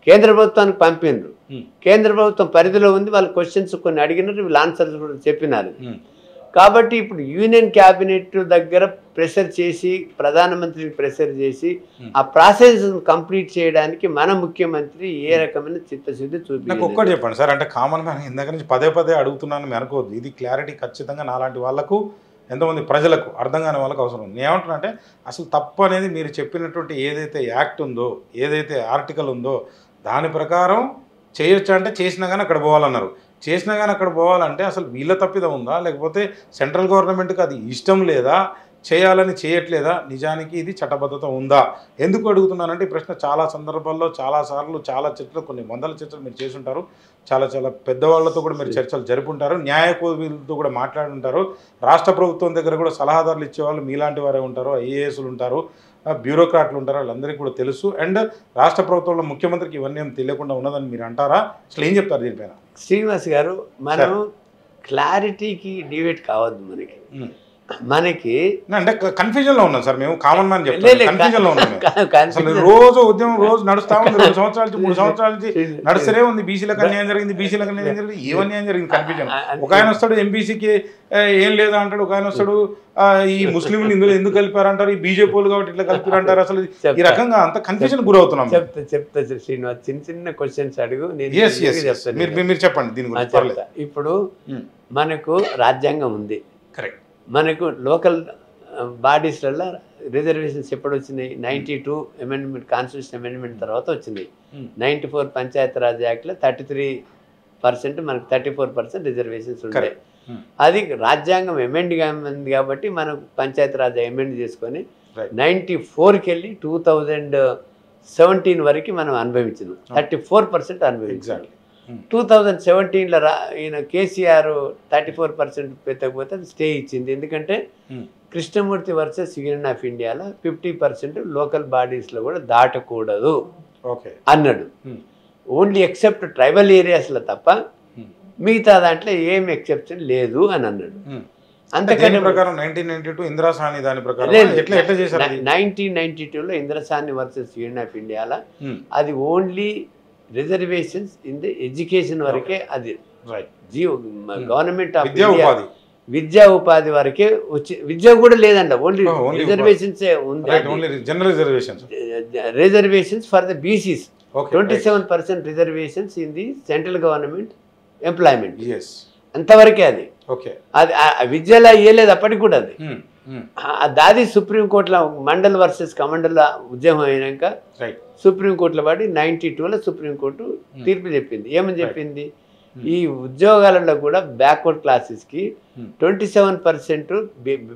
కేంద్ర ప్రభుత్వానికి పంపిండ్రు. కేంద్ర ప్రభుత్వం పరిధిలో ఉంది, వాళ్ళ క్వశ్చన్స్ కొన్ని అడిగినారు, వీళ్ళు ఆన్సర్స్ కూడా చెప్పినారు. కాబట్టి ఇప్పుడు యూనియన్ క్యాబినెట్ దగ్గర ప్రెషర్ చేసి ప్రధానమంత్రిని ప్రెషర్ చేసి ఆ ప్రాసెస్ కంప్లీట్ చేయడానికి మన ముఖ్యమంత్రి ఏ రకమైన చిత్తశుద్ధి చూపి. నాకు ఒక్కటి చెప్పండి సార్, అంటే కామన్ మ్యాన్ ఇందాక నుంచి పదే అడుగుతున్నాను, అనుకోవద్దు. ఇది క్లారిటీ ఖచ్చితంగా నాలాంటి వాళ్ళకు, ఎంతమంది ప్రజలకు అర్థం కాని వాళ్ళకు అవసరం ఉంది. ఏమంటున్నా అంటే అసలు తప్పు అనేది మీరు చెప్పినటువంటి ఏదైతే యాక్ట్ ఉందో, ఏదైతే ఆర్టికల్ ఉందో దాని ప్రకారం చేయొచ్చు అంటే చేసినా కానీ అక్కడ పోవాలన్నారు. చేసినా కానీ అక్కడ పోవాలంటే అసలు వీళ్ళ తప్పిదం ఉందా, లేకపోతే సెంట్రల్ గవర్నమెంట్కి అది ఇష్టం లేదా, చేయాలని చేయట్లేదా, నిజానికి ఇది చట్టబద్ధత ఉందా? ఎందుకు అడుగుతున్నానంటే ఈ ప్రశ్న చాలా సందర్భాల్లో చాలాసార్లు చాలా చర్చలు, కొన్ని వందల చర్చలు మీరు చేసుంటారు, చాలా పెద్దవాళ్లతో కూడా మీరు చర్చలు జరుపుంటారు, న్యాయకోవిలతో కూడా మాట్లాడుంటారు, రాష్ట్ర ప్రభుత్వం దగ్గర కూడా సలహాదారులు ఇచ్చేవాళ్ళు మీలాంటి వారే ఉంటారు, ఐఏఎస్లు ఉంటారు, బ్యూరోక్రాట్లు ఉంటారు, వాళ్ళందరికీ కూడా తెలుసు. అండ్ రాష్ట్ర ప్రభుత్వంలో ముఖ్యమంత్రికి ఇవన్నీ ఏం తెలియకుండా ఉన్నదని మీరు అంటారా? అసలు ఏం చెప్తారు దీనిపైన? శ్రీనివాస్ గారు, మనం క్లారిటీకి డివేట్ కావద్దు. మనకి అంటే కన్ఫ్యూజన్ లో ఉన్నాం సార్ మేము, కామన్ మ్యాన్ చెప్తాను, కన్ఫ్యూజన్ లో ఉన్నాం. అసలు రోజు ఉద్యమం రోజు నడుస్తా ఉంది, 2 సంవత్సరాల నుంచి 3 సంవత్సరాల నుంచి నడుస్తూనే ఉంది. బీసీలకు అన్యాయం జరిగింది, బీసీలకు అన్యాయం జరిగింది, ఏ అన్యాయం జరిగింది? కన్ఫ్యూజన్. ఒక ఆయన వస్తాడు ఎంబీసీకి ఏం లేదా అంటాడు, ఒక ఆయన వస్తాడు ఈ ముస్లింలు ఇందులో ఎందుకు కలిపారంటారు, ఈ బీజేపీలు కాబట్టి ఇట్లా కలిపారు అంటారు. అసలు ఈ రకంగా అంత కన్ఫ్యూజన్ గురవుతున్నాం. చెప్తా శ్రీనివాస్, చిన్న క్వశ్చన్స్ అడుగు, మీరు చెప్పండి దీని గురించి. ఇప్పుడు మనకు రాజ్యాంగం ఉంది, కరెక్ట్. మనకు లోకల్ బాడీస్లలో రిజర్వేషన్స్ ఎప్పుడు వచ్చినాయి? 92 అమెండ్మెంట్, కాన్స్టిట్యూషన్ అమెండ్మెంట్ తర్వాత వచ్చినాయి. 94 పంచాయతీరాజ్ యాక్ట్లో 33%, మనకు 34% రిజర్వేషన్స్ ఉంటాయి. అది రాజ్యాంగం అమెండ్ కాయింది కాబట్టి మనం పంచాయతీరాజ్ అమెండ్ చేసుకొని 94కి వెళ్ళి 2017 వరకు మనం అనుభవించినాం, 34% అనుభవించాం. 2017లో ఈయన కేసీఆర్ 34% పెట్టకపోతే అది స్టే ఇచ్చింది. ఎందుకంటే కృష్ణమూర్తి వర్సెస్ యూనియన్ ఆఫ్ ఇండియాలో 50% లోకల్ బాడీస్లో కూడా దాటకూడదు అన్నాడు. ఓన్లీ ఎక్సెప్ట్ ట్రైబల్ ఏరియాస్లో తప్ప మిగతా దాంట్లో ఏం ఎక్సెప్షన్ లేదు అని అన్నాడు. అంతకన్నా ప్రకారం 1992 ఇందిరాసాని దాని ప్రకారం 1992లో ఇందిరాసాని వర్సెస్ యూనియన్ ఆఫ్ ఇండియాలో అది only reservations in the education వరకే, అది గవర్నమెంట్ ఆఫ్ ఇండియా విద్యా ఉపాధి వరకే వచ్చి, విద్య కూడా లేదంట, ఓన్లీ రిజర్వేషన్స్ ఉంది. Reservations for the BCs, 27% reservations in the central government employment, అంతవరకే. అది విద్యలో ఇవ్వలేదు అప్పటికి కూడా. అది సుప్రీంకోర్టులో మండల్ వర్సెస్ కమండల్ ఉద్యమం అయినాక సుప్రీంకోర్టులో పడి 92లో సుప్రీంకోర్టు తీర్పు చెప్పింది. ఏమని చెప్పింది? ఈ ఉద్యోగాలలో కూడా బ్యాక్వర్డ్ క్లాసెస్కి 27%,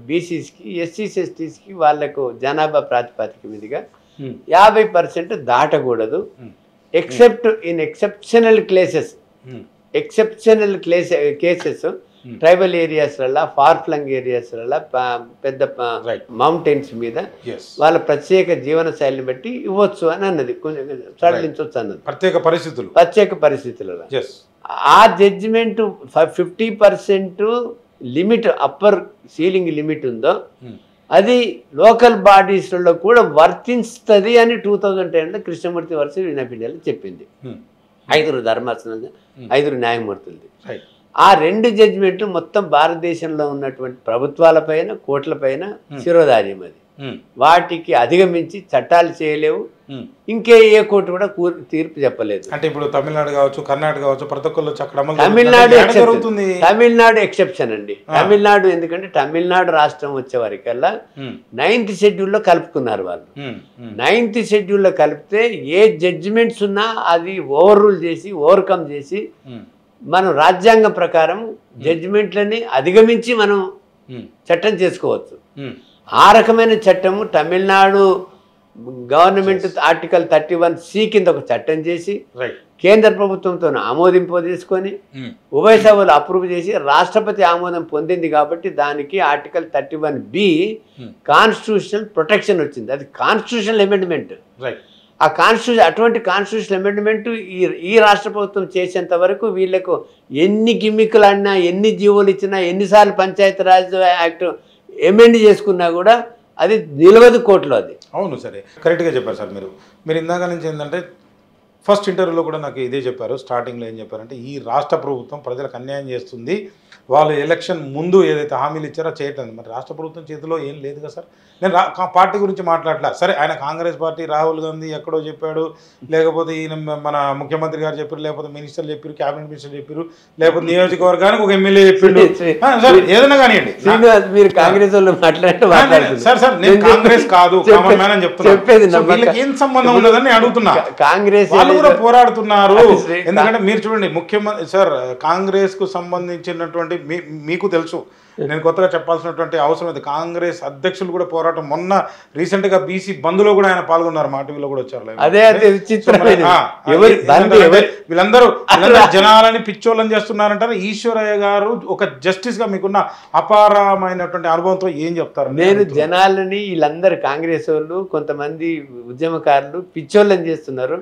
బీసీస్కి, ఎస్సీస్, ఎస్టీస్కి వాళ్ళకు జనాభా ప్రాతిపదిక మీదుగా 50% దాటకూడదు. Except in exceptional cases tribal ఏరియాస్లలో, ఫార్ ఫ్లంగ్ ఏరియాస్లలో, పెద్ద మౌంటైన్స్ మీద వాళ్ళ ప్రత్యేక జీవన శైలిని బట్టి ఇవ్వచ్చు అని అన్నది, కొంచెం సడలించవచ్చు అన్నది, ప్రత్యేక పరిస్థితులలో. ఆ judgement 50% limit, upper ceiling limit ఉందో అది లోకల్ బాడీస్లలో కూడా వర్తిస్తుంది అని 2010లో కృష్ణమూర్తి వర్సెస్ యూనియన్ ఆఫ్ ఇండియాలో చెప్పింది. 5 ధర్మాసనాలు, 5 న్యాయమూర్తులది. ఆ 2 జడ్జిమెంట్లు మొత్తం భారతదేశంలో ఉన్నటువంటి ప్రభుత్వాలపైన, కోర్టులపైన శిరోధార్యం. అది వాటికి అధిగమించి చట్టాలు చేయలేవు. ఇంకే ఏ కోర్టు కూడా తీర్పు చెప్పలేదు. అంటే ఇప్పుడు తమిళనాడు కావచ్చు, కర్ణాటక కావచ్చు, ప్రతి ఒక్కళ్ళు తమిళనాడు ఎక్సెప్షన్ అండి. తమిళనాడు ఎందుకంటే తమిళనాడు రాష్ట్రం వచ్చే వరకల్లా 9th షెడ్యూల్లో కలుపుకున్నారు వాళ్ళు. 9th షెడ్యూల్లో కలిపితే ఏ జడ్జిమెంట్స్ ఉన్నా అది ఓవర్ రూల్ చేసి ఓవర్కమ్ చేసి మనం రాజ్యాంగం ప్రకారం జడ్జిమెంట్లని అధిగమించి మనం చట్టం చేసుకోవచ్చు. ఆ రకమైన చట్టము తమిళనాడు గవర్నమెంట్ ఆర్టికల్ 31C కింద ఒక చట్టం చేసి కేంద్ర ప్రభుత్వంతో ఆమోదింపజేసుకొని ఉభయ సభలు అప్రూవ్ చేసి రాష్ట్రపతి ఆమోదం పొందింది కాబట్టి దానికి ఆర్టికల్ 31B కాన్స్టిట్యూషనల్ ప్రొటెక్షన్ వచ్చింది. అది కాన్స్టిట్యూషనల్ అమెండ్మెంట్. ఆ అటువంటి కాన్స్టిట్యూషనల్ అమెండ్మెంట్ ఈ రాష్ట్ర ప్రభుత్వం చేసేంత వరకు వీళ్ళకు ఎన్ని గిమ్మికులు అన్నా, ఎన్ని జీవోలు ఇచ్చినా, ఎన్నిసార్లు పంచాయతీరాజ్ యాక్ట్ అమెండ్ చేసుకున్నా కూడా అది నిలవదు కోర్టులో. అది అవును, సరే, కరెక్ట్గా చెప్పారు సార్. మీరు ఇందాక నుంచి ఏంటంటే ఫస్ట్ ఇంటర్వ్యూలో కూడా నాకు ఇదే చెప్పారు. స్టార్టింగ్లో ఏం చెప్పారంటే ఈ రాష్ట్ర ప్రభుత్వం ప్రజలకు అన్యాయం చేస్తుంది, వాళ్ళు ఎలక్షన్ ముందు ఏదైతే హామీలు ఇచ్చారో చేయట్లేదు. మరి రాష్ట్ర ప్రభుత్వం చేతిలో ఏం లేదు కదా సార్. నేను పార్టీ గురించి మాట్లాడలే. సరే, ఆయన కాంగ్రెస్ పార్టీ, రాహుల్ గాంధీ ఎక్కడో చెప్పాడు, లేకపోతే ఈయన మన ముఖ్యమంత్రి గారు చెప్పారు, లేకపోతే మినిస్టర్లు చెప్పారు, క్యాబినెట్ మినిస్టర్ చెప్పారు, లేకపోతే నియోజకవర్గానికి ఒక ఎమ్మెల్యే చెప్పిండు. సార్ ఏదైనా కానివ్వండి, మీరు కాంగ్రెస్ వాళ్ళు సార్ నేను కాంగ్రెస్ కాదు కామన్ మ్యాన్ అని చెప్తున్నా. వీళ్ళకి ఏం సంబంధం ఉండదని నేను అడుగుతున్నా. కాంగ్రెస్ వాళ్ళు కూడా పోరాడుతున్నారు. ఎందుకంటే మీరు చూడండి, ముఖ్యమంత్రి సార్ కాంగ్రెస్ కు సంబంధించినటువంటి మీకు తెలుసు, నేను కొత్తగా చెప్పాల్సినటువంటి అవసరం లేదు. కాంగ్రెస్ అధ్యక్షులు కూడా పోరాటం, మొన్న రీసెంట్ గా బీసీ బంద్ లో కూడా ఆయన పాల్గొన్నారు, మా టీవీలో కూడా వచ్చారు. వీళ్ళందరూ జనాలని పిచ్చోళ్ళని చేస్తున్నారంటారు. ఈశ్వరయ్య గారు ఒక జస్టిస్ గా మీకున్న అపారమైనటువంటి అనుభవంతో ఏం చెప్తారు? నేను జనాలని వీళ్ళందరూ కాంగ్రెస్ వాళ్ళు కొంతమంది ఉద్యమకారులు పిచ్చోళ్ళని చేస్తున్నారు.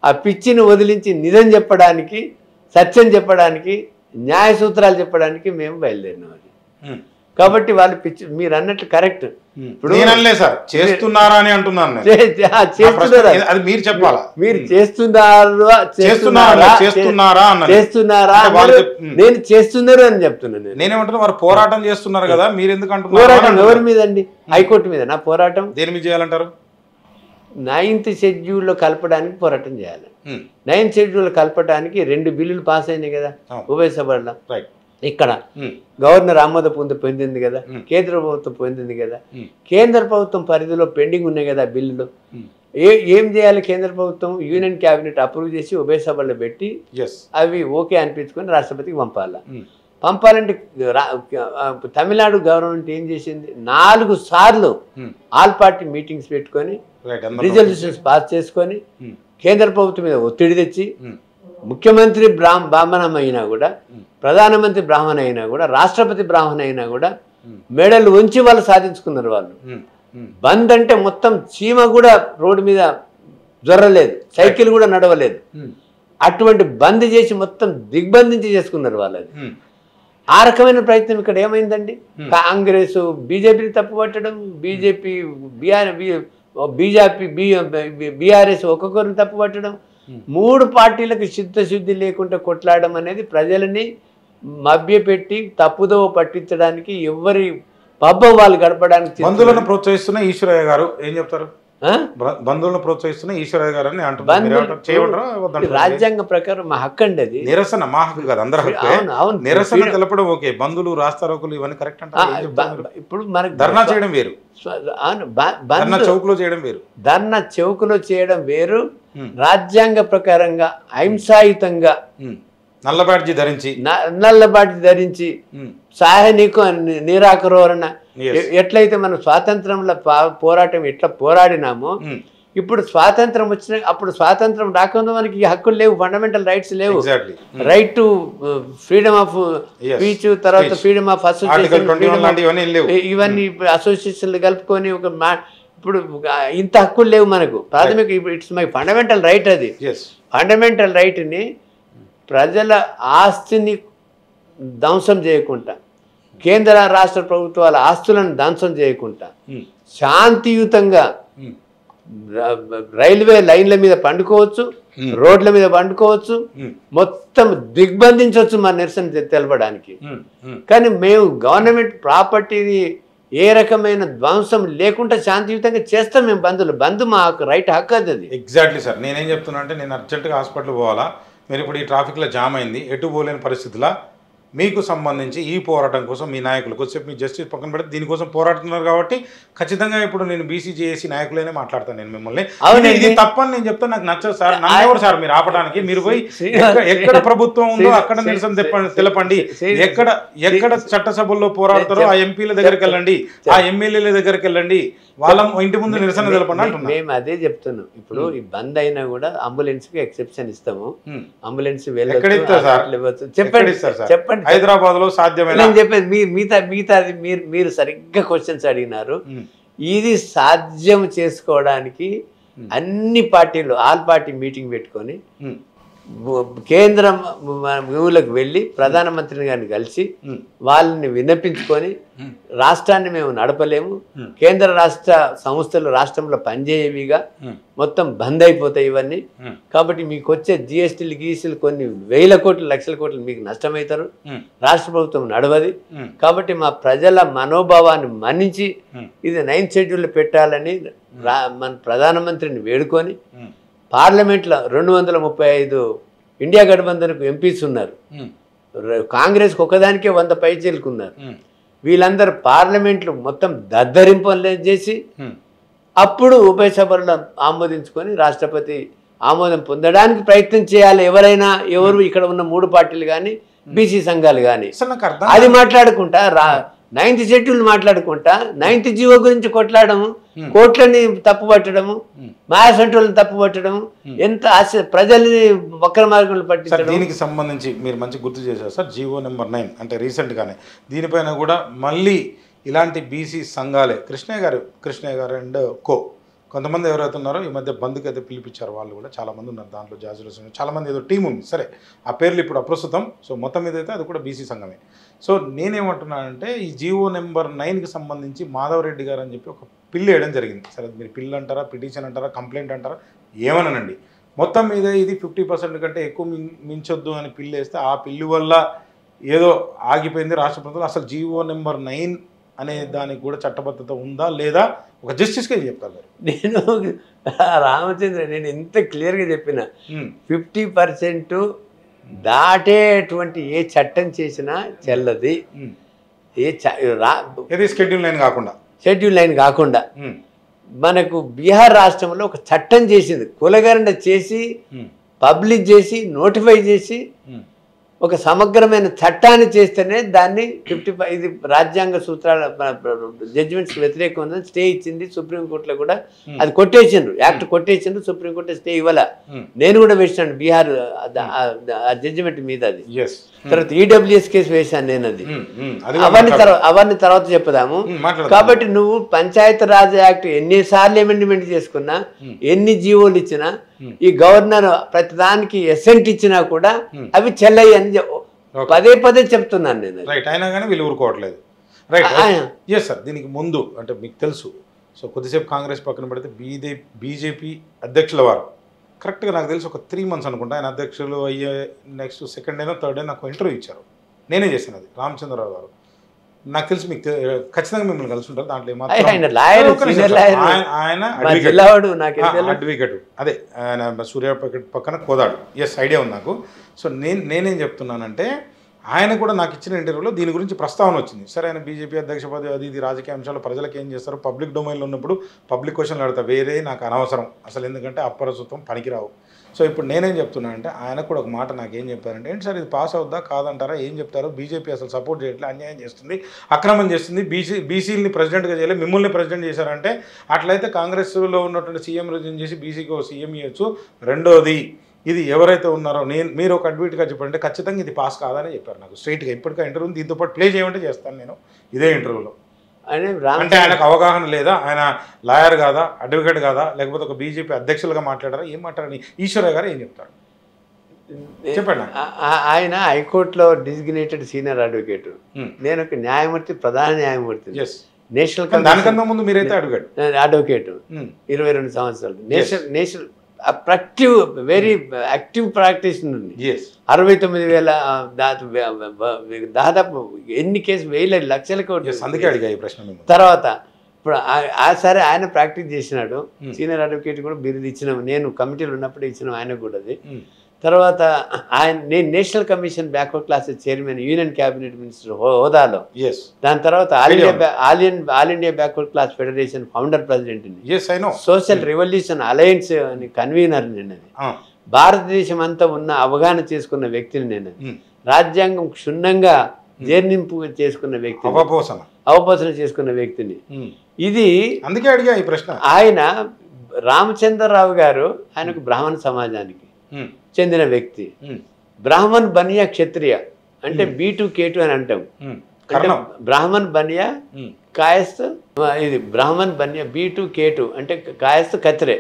ఆ పిచ్చిని వదిలించి నిజం చెప్పడానికి, సత్యం చెప్పడానికి, న్యాయ సూత్రాలు చెప్పడానికి మేము బయలుదేరినాం. కాబట్టి వాళ్ళు పిచ్చి, మీరు అన్నట్లు కరెక్ట్. ఇప్పుడు సార్ చేస్తున్నారా అని అంటున్నాను. మీరు చెప్పాలా, మీరు చేస్తున్నారా నేను చేస్తున్నారు అని చెప్తున్నాను. నేనేమంటున్నా, వారు పోరాటం చేస్తున్నారు కదా, మీరు ఎందుకు అంటున్నారు? పోరాటం ఎవరి మీద అండి? హైకోర్టు మీద. నా పోరాటం దేని మీద చేయాలంటారు? 9th షెడ్యూల్లో కలపడానికి పోరాటం చేయాలి. 9th షెడ్యూల్లో కలపడానికి 2 బిల్లులు పాస్ అయినాయి కదా ఉభయ సభల్లో. ఇక్కడ గవర్నర్ ఆమోద పొందింది కదా, కేంద్ర ప్రభుత్వం పొందింది కదా, కేంద్ర ప్రభుత్వం పరిధిలో పెండింగ్ ఉన్నాయి కదా బిల్లులు. ఏం చేయాలి? కేంద్ర ప్రభుత్వం యూనియన్ క్యాబినెట్ అప్రూవ్ చేసి ఉభయ సభల్లో పెట్టి అవి ఓకే అనిపించుకొని రాష్ట్రపతికి పంపాలంటే తమిళనాడు గవర్నమెంట్ ఏం చేసింది? 4 సార్లు ఆల్ పార్టీ మీటింగ్స్ పెట్టుకొని రిజల్యూషన్స్ పాస్ చేసుకొని కేంద్ర ప్రభుత్వం మీద ఒత్తిడి తెచ్చి ముఖ్యమంత్రి బ్రాహ్మణం అయినా కూడా, ప్రధానమంత్రి బ్రాహ్మణ అయినా కూడా, రాష్ట్రపతి బ్రాహ్మణ అయినా కూడా మెడలు ఉంచి వాళ్ళు సాధించుకున్నారు. వాళ్ళు బంద్ అంటే మొత్తం చీమ కూడా రోడ్డు మీద జొర్రలేదు, సైకిల్ కూడా నడవలేదు. అటువంటి బంద్ చేసి మొత్తం దిగ్బంధించి చేసుకున్నారు వాళ్ళది. ఆ రకమైన ప్రయత్నం ఇక్కడ ఏమైందండి? కాంగ్రెస్ బీజేపీని తప్పుపట్టడం, బీఆర్ఎస్ ఒక్కొక్కరిని తప్పుపట్టడం, 3 పార్టీలకు చిత్తశుద్ధి లేకుండా కొట్లాడడం అనేది ప్రజలని మభ్యపెట్టి తప్పుదోవ పట్టించడానికి, ఎవరి పబ్బం వాళ్ళు గడపడానికి. బంధువులను ప్రోత్సహిస్తున్న ఈశ్వరయ్య గారు ఏం చెప్తారు? బంధువులను ప్రోత్సహిస్తున్న ఈశ్వరయ్య గారు అని అంటున్నారు. రాజ్యాంగం ప్రకారం మా హక్కు అండి అది. నిరసన మా హక్కు కాదు, అందరూ హక్కు. నిరసన తెలపడం ఓకే, బంధువులు, రాస్తారోకులు ఇవన్నీ కరెక్ట్ అంటే ఇప్పుడు మనకి ధర్నా చేయడం వేరు, ధర్నా చౌక్లో చేయడం వేరు. ధర్నా చౌక్లో చేయడం వేరు. రాజ్యాంగ ప్రకారంగా అహింసాయుతంగా నల్ల బ్యాడ్జీ ధరించి సాహనికు నిరాకరణ ఎట్లయితే మనం స్వాతంత్రంలో పోరాటం ఎట్లా పోరాడినామో, ఇప్పుడు స్వాతంత్రం వచ్చిన అప్పుడు స్వాతంత్రం రాకుండా మనకి హక్కులు లేవు, ఫండమెంటల్ రైట్స్ లేవు. Right to freedom of speech, తర్వాత ఫ్రీడమ్ ఆఫ్ అసోసియేషన్, ఇవన్నీ అసోసియేషన్లు కలుపుకొని ఇప్పుడు ఇంత హక్కులు లేవు మనకు. ప్రాథమిక ఇట్స్ మై ఫండమెంటల్ రైట్. అది ఫండమెంటల్ రైట్ని ప్రజల ఆస్తిని ధ్వంసం చేయకుండా, కేంద్ర రాష్ట్ర ప్రభుత్వాల ఆస్తులను ధ్వంసం చేయకుండా, శాంతియుతంగా రైల్వే లైన్ల మీద పండుకోవచ్చు, రోడ్ల మీద పండుకోవచ్చు, మొత్తం దిగ్బంధించవచ్చు మన నిరసన తెలపడానికి. కానీ మేము గవర్నమెంట్ ప్రాపర్టీని ఏ రకమైన ధ్వంసం లేకుండా శాంతియుతంగా చేస్తాం మేము బంద్ మాకు హక్కు అది. Exactly sir. నేనేం చెప్తున్నా అంటే నేను అర్జెంటుగా హాస్పిటల్ పోవాలా, మీరు ఇప్పుడు ఈ ట్రాఫిక్లో జామ్ అయింది, ఎటు పోలేని పరిస్థితుల్లో మీకు సంబంధించి ఈ పోరాటం కోసం మీ నాయకులు కొద్దిసేపు మీ జస్టిస్ పక్కన పెడితే దీనికోసం పోరాడుతున్నారు కాబట్టి ఖచ్చితంగా ఇప్పుడు నేను బీసీజేఏసీ నాయకులైనా మాట్లాడతాను నేను మిమ్మల్ని. ఇది తప్పని నేను చెప్తాను, నాకు నచ్చదు సార్. నన్ను ఎవరు సార్ మీరు ఆపడానికి? మీరు పోయి ఎక్కడ ప్రభుత్వం ఉందో అక్కడ నిరసన తెలపండి. ఎక్కడ చట్టసభల్లో పోరాడతారో ఆ ఎంపీల దగ్గరికి వెళ్ళండి, ఆ ఎమ్మెల్యేల దగ్గరికి వెళ్ళండి, వాళ్ళ ఇంటి ముందు నిరసన తెలపండి అంటున్నాను. మేము అదే చెప్తున్నాం. ఇప్పుడు ఈ బంద్ అయినా కూడా అంబులెన్స్ కి ఎక్సెప్షన్ ఇస్తాము. అంబులెన్స్ చెప్పండి. హైదరాబాద్ లో సాధ్యమైన నేను చెప్పేది మిగతాది మీరు సరిగ్గా క్వశ్చన్స్ అడిగినారు. ఇది సాధ్యం చేసుకోవడానికి అన్ని పార్టీలు ఆల్ పార్టీ మీటింగ్ పెట్టుకొని కేంద్రం ఊళ్ళకి వెళ్ళి ప్రధానమంత్రి గారిని కలిసి వాళ్ళని విన్నపించుకొని రాష్ట్రాన్ని మేము నడపలేము, కేంద్ర రాష్ట్ర సంస్థలు రాష్ట్రంలో పనిచేయవిగా మొత్తం బంద్ అయిపోతాయి ఇవన్నీ, కాబట్టి మీకు వచ్చే జిఎస్టీలు గీసీలు కొన్ని వేల కోట్లు లక్షల కోట్లు మీకు నష్టమవుతారు, రాష్ట్ర ప్రభుత్వం నడవది, కాబట్టి మా ప్రజల మనోభావాన్ని మన్నించి ఇది 9th షెడ్యూల్ పెట్టాలని మన ప్రధానమంత్రిని వేడుకొని పార్లమెంట్లో 235 ఇండియా గఠబంధన్కు ఎంపీస్ ఉన్నారు, కాంగ్రెస్కి ఒకదానికే 100 పైచీలకు ఉన్నారు. వీళ్ళందరూ పార్లమెంట్లు మొత్తం దద్దరింపలు చేసి అప్పుడు ఉభయ సభలను ఆమోదించుకొని రాష్ట్రపతి ఆమోదం పొందడానికి ప్రయత్నం చేయాలి. ఎవరు ఇక్కడ ఉన్న 3 పార్టీలు కానీ బీసీ సంఘాలు కానీ అది మాట్లాడుకుంటా 9th షెడ్యూల్ మాట్లాడుకుంటా 9th జీవో గురించి కొట్లాడము, కోట్లని తప్పు పట్టడము, మాయాసంటులను తప్పు పట్టడము, ఎంత ప్రజల్ని వక్ర మార్గంలో పట్టించడం. దీనికి సంబంధించి మీరు మంచి గుర్తు చేశారు సార్. జీవో నెంబర్ 9 అంటే రీసెంట్గానే దీనిపైన కూడా మళ్ళీ ఇలాంటి బీసీ సంఘాలే కృష్ణయ్య గారు అండ్ కొంతమంది ఎవరైతే ఉన్నారో ఈ మధ్య బంద్కి అయితే పిలిపించారు, వాళ్ళు కూడా చాలామంది ఉన్నారు దాంట్లో. జాజులు చాలామంది ఏదో టీం ఉంది, సరే ఆ పేర్లు ఇప్పుడు అప్రస్తుతం. సో మొత్తం మీద అయితే అది కూడా బీసీ సంఘమే. సో నేనేమంటున్నానంటే ఈ జీవో నెంబర్ 9కి సంబంధించి మాధవరెడ్డి గారు అని చెప్పి ఒక పిల్లు వేయడం జరిగింది. సరే మీరు పిల్లు అంటారా, పిటిషన్ అంటారా, కంప్లైంట్ అంటారా, ఏమనండి, మొత్తం మీద ఇది 50% కంటే ఎక్కువ మించొద్దు అని పిల్లు వేస్తే ఆ పిల్లు వల్ల ఏదో ఆగిపోయింది రాష్ట్ర ప్రభుత్వం. అసలు జీవో నెంబర్ 9 అనే దానికి కూడా చట్టబద్ధత ఉందా లేదా ఒక జస్టిస్గా చెప్తారు. నేను రామచంద్ర నేను ఎంత క్లియర్గా చెప్పిన 50% దాటేటువంటి ఏ చట్టం చేసినా చెల్లది. షెడ్యూల్ 9 కాకుండా మనకు బీహార్ రాష్ట్రంలో ఒక చట్టం చేసింది, కులగరణ చేసి పబ్లిష్ చేసి నోటిఫై చేసి ఒక సమగ్రమైన చట్టాన్ని చేస్తేనే దాన్ని 55 ఇది రాజ్యాంగ సూత్రాల జడ్జిమెంట్స్కి వ్యతిరేకం ఉందని స్టే ఇచ్చింది. సుప్రీంకోర్టులో కూడా అది కొట్టేసిండ్రు, యాక్ట్ కొట్టేసిండ్రు, సుప్రీంకోర్టు స్టే ఇవ్వాల. నేను కూడా వేసాను బీహార్ ఆ జడ్జిమెంట్ మీద. అది తర్వాత ఈడబ్ల్యూఎస్ కేసు వేశాను నేను. అది అవన్నీ తర్వాత చెప్పదాము. కాబట్టి నువ్వు పంచాయతీ రాజ్ యాక్ట్ ఎన్నిసార్లు అమెండ్మెంట్ చేసుకున్నా, ఎన్ని జీవోలు ఇచ్చినా, ఈ గవర్నర్ ప్రతిదానికి ఎసెంట్ ఇచ్చినా కూడా అవి చెల్లయ్యి అని పదే చెప్తున్నాను నేను. రైట్, అయినా కానీ వీళ్ళు ఊరుకోవట్లేదు. Right, yes sir. దీనికి ముందు అంటే మీకు తెలుసు, సో కొద్దిసేపు కాంగ్రెస్ పక్కన పెడితే బీజేపీ అధ్యక్షుల వారు కరెక్ట్గా నాకు తెలిసి ఒక 3 months అనుకుంటా ఆయన అధ్యక్షులు అయ్యే next 2nd day 3rd day నాకు ఇంటర్వ్యూ ఇచ్చారు. నేనే చేశాను అది. రామచంద్రరావు గారు నాకు తెలిసి మీకు ఖచ్చితంగా మిమ్మల్ని కలిసి ఉంటారు. దాంట్లో ఆయన అడ్వకేట్, అదే ఆయన సూర్యాపేట పక్కన కోదాడు. ఎస్, ఐడియా ఉంది నాకు. సో నేనేం చెప్తున్నానంటే ఆయన కూడా నాకు ఇచ్చిన ఇంటర్వ్యూలో దీని గురించి ప్రస్తావన వచ్చింది. సరే ఆయన బీజేపీ అధ్యక్ష పదవి ఇది రాజకీయ అంశాలు ప్రజలకు ఏం చేస్తారు, పబ్లిక్ డొమైన్లో ఉన్నప్పుడు పబ్లిక్ క్వశ్చన్లు అడతా, వేరే నాకు అనవసరం అసలు, ఎందుకంటే అప్రస్తుతం పనికిరావు. సో ఇప్పుడు నేనేం చెప్తున్నా అంటే ఆయన కూడా ఒక మాట నాకేం చెప్పారంటే, ఏంటి సార్ ఇది పాస్ అవుద్దా కాదంటారా, ఏం చెప్తారు, బీజేపీ అసలు సపోర్ట్ చేయట్లేదు, అన్యాయం చేస్తుంది, అక్రమం చేస్తుంది, బీసీలని ప్రెసిడెంట్గా చేయలేదు, మిమ్మల్ని ప్రెసిడెంట్ చేశారంటే అట్లయితే కాంగ్రెస్లో ఉన్నటువంటి సీఎం రిజైన్ చేసి బీసీకి ఒక సీఎం ఇవ్వచ్చు. రెండోది ఇది ఎవరైతే ఉన్నారో మీరు ఒక అడ్వకేట్గా చెప్పంటే ఖచ్చితంగా ఇది పాస్ కాదని చెప్పారు నాకు స్ట్రైట్గా. ఇప్పటికే ఇంటర్వ్యూ దీంతో పాటు ప్లే చేయమంటే చేస్తాను నేను ఇదే ఇంటర్వ్యూలో. అంటే ఆయనకు అవగాహన లేదా, ఆయన లాయర్ కాదా, అడ్వకేట్ కాదా, లేకపోతే ఒక బీజేపీ అధ్యక్షులుగా మాట్లాడారా, ఏం మాట్లాడని ఈశ్వరయ్య గారు ఏం చెప్తారు చెప్పండి. ఆయన హైకోర్టులో డిజిగ్నేటెడ్ సీనియర్ అడ్వకేట్, నేను ఒక న్యాయమూర్తి, ప్రధాన న్యాయమూర్తి. నేషనల్ దానికన్నా ముందు మీరైతే అడ్వకేట్ 22 సంవత్సరాలు national proactive very active practitioner ఉంది. 69,000 దాదాపు ఎన్ని కేసు 1,000 లక్షల కోట్లు. అందుకే అడిగా ఈ ప్రశ్న. తర్వాత ఇప్పుడు సరే ఆయన ప్రాక్టీస్ చేసినాడు, సీనియర్ అడ్వకేట్ కూడా బిరుదు ఇచ్చినాం, నేను కమిటీలో ఉన్నప్పుడు ఇచ్చినాం ఆయనకు కూడా అది. తర్వాత నేను national commission backward classes chairman union cabinet minister హోదాలో. దాని తర్వాత all India backward class federation founder president, social revolution alliance అని కన్వీనర్ నేను. అది భారతదేశం అంతా ఉన్న అవగాహన చేసుకున్న వ్యక్తిని నేను. రాజ్యాంగం క్షుణ్ణంగా జీర్ణింపు చేసుకున్న వ్యక్తి, అవపోసన చేసుకున్న వ్యక్తిని. ఇది అందుకే అడిగా ఈ ప్రశ్న. ఆయన రామచంద్రరావు గారు ఆయనకు బ్రాహ్మణ సమాజానికి చెందిన వ్యక్తి. బ్రాహ్మణ్ బనియా క్షత్రియ అంటే B2K2 అని అంటాం. అంటే బ్రాహ్మణ్ బనియా కాయస్థ్, ఇది బ్రాహ్మణ్ బనియా B2K2 అంటే కాయస్థ్ కత్రే,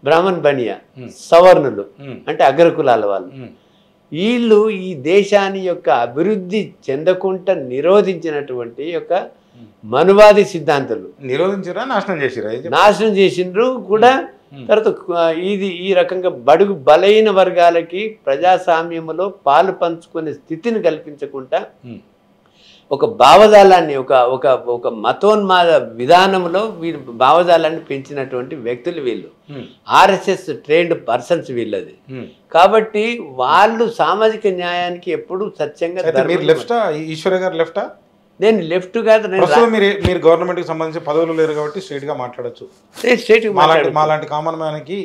బ్రాహ్మణ్ బనియా సవర్ణులు అంటే అగ్రకులాల వాళ్ళు. వీళ్ళు ఈ దేశాన్ని యొక్క అభివృద్ధి చెందకుండా నిరోధించినటువంటి యొక్క మనువాది సిద్ధాంతాలు. నిరోధించారా, నాశనం చేసిరా? నాశనం చేసిండ్రు కూడా. తర్వాత ఈ రకంగా బడుగు బలైన వర్గాలకి ప్రజాస్వామ్యంలో పాలు పంచుకునే స్థితిని కల్పించకుండా ఒక భావజాలాన్ని ఒక మతోన్మాద విధానంలో వీళ్ళు భావజాలాన్ని పెంచినటువంటి వ్యక్తులు వీళ్ళు. RSS ట్రైన్డ్ పర్సన్స్ వీళ్ళది. కాబట్టి వాళ్ళు సామాజిక న్యాయానికి ఎప్పుడు సత్యంగా. ఈశ్వర గారు లెఫ్టా? నేను లెఫ్ట్ కాదు. మీరు గవర్నమెంట్ కి సంబంధించి పదవులు లేరు కాబట్టి స్ట్రైట్ గా మాట్లాడచ్చు. మాలాంటి కామన్ మ్యాన్కి,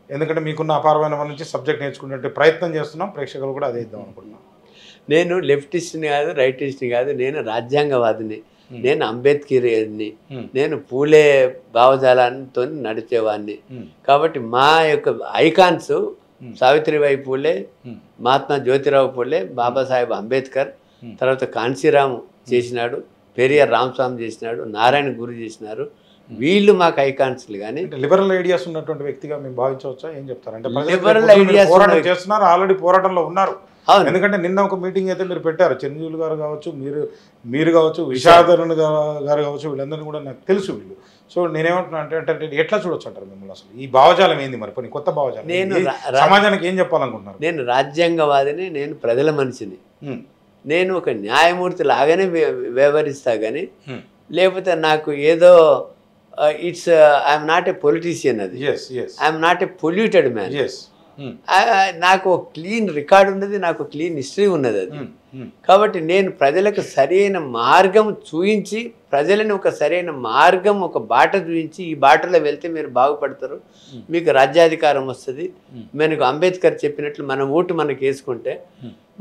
ఎందుకంటే మీకున్న అపారమైన నుంచి సబ్జెక్ట్ నేర్చుకునే ప్రయత్నం చేస్తున్నాం, ప్రేక్షకులు కూడా అదే ఇద్దాం అనుకుంటున్నాం. నేను లెఫ్టిస్ట్ని కాదు, రైటిస్ట్ని కాదు, నేను రాజ్యాంగవాదిని, నేను అంబేద్కర్ని, నేను పూలే భావజాలంతో నడిచేవాడిని. కాబట్టి మా యొక్క ఐకాన్స్ సావిత్రిబాయి పూలే, మహాత్మా జ్యోతిరావు పూలే, బాబాసాహెబ్ అంబేద్కర్, తర్వాత కాన్సీరామ్ చేసినాడు, పెరియార్ రామస్వామి చేసినాడు, నారాయణ గురు చేసినారు. వీళ్ళు మాకు ఐకాన్స్లు. కానీ లిబరల్ ఐడియాస్ ఉన్నటువంటి వ్యక్తిగా మేము భావించవచ్చా? ఏం చెప్తారు? అంటే లిబరల్ ఐడియాస్ చేస్తున్నారు, ఆల్రెడీ పోరాటంలో ఉన్నారు. ఎందుకంటే నిన్న ఒక మీటింగ్ అయితే మీరు పెట్టారు, చిరంజీవి గారు కావచ్చు, మీరు కావచ్చు, విషాదరుణ్ గారు కావచ్చు, వీళ్ళందరినీ కూడా నాకు తెలుసు వీళ్ళు. సో నేనేమంటున్నా అంటే ఎట్లా చూడొచ్చు అంటారు మిమ్మల్ని? అసలు ఈ భావజాలం ఏంది మరి? కొన్ని కొత్త భావజాలం నేను సమాజానికి ఏం చెప్పాలనుకుంటున్నారు? నేను రాజ్యాంగవాదిని, నేను ప్రజల మనిషిని, నేను ఒక న్యాయమూర్తి లాగానే వ్యవహరిస్తా. కానీ లేకపోతే నాకు ఏదో ఐఎమ్ నాట్ ఏ పొలిటీషియన్, అది I'm not a polluted man. నాకు ఒక క్లీన్ రికార్డ్ ఉన్నది, నాకు క్లీన్ హిస్టరీ ఉన్నది. అది కాబట్టి నేను ప్రజలకు సరైన మార్గం చూయించి, ప్రజలను ఒక సరైన మార్గం, ఒక బాట చూపించి, ఈ బాటలో వెళ్తే మీరు బాగుపడతారు, మీకు రాజ్యాధికారం వస్తుంది. మనకు అంబేద్కర్ చెప్పినట్లు మన ఓటు మనకు వేసుకుంటే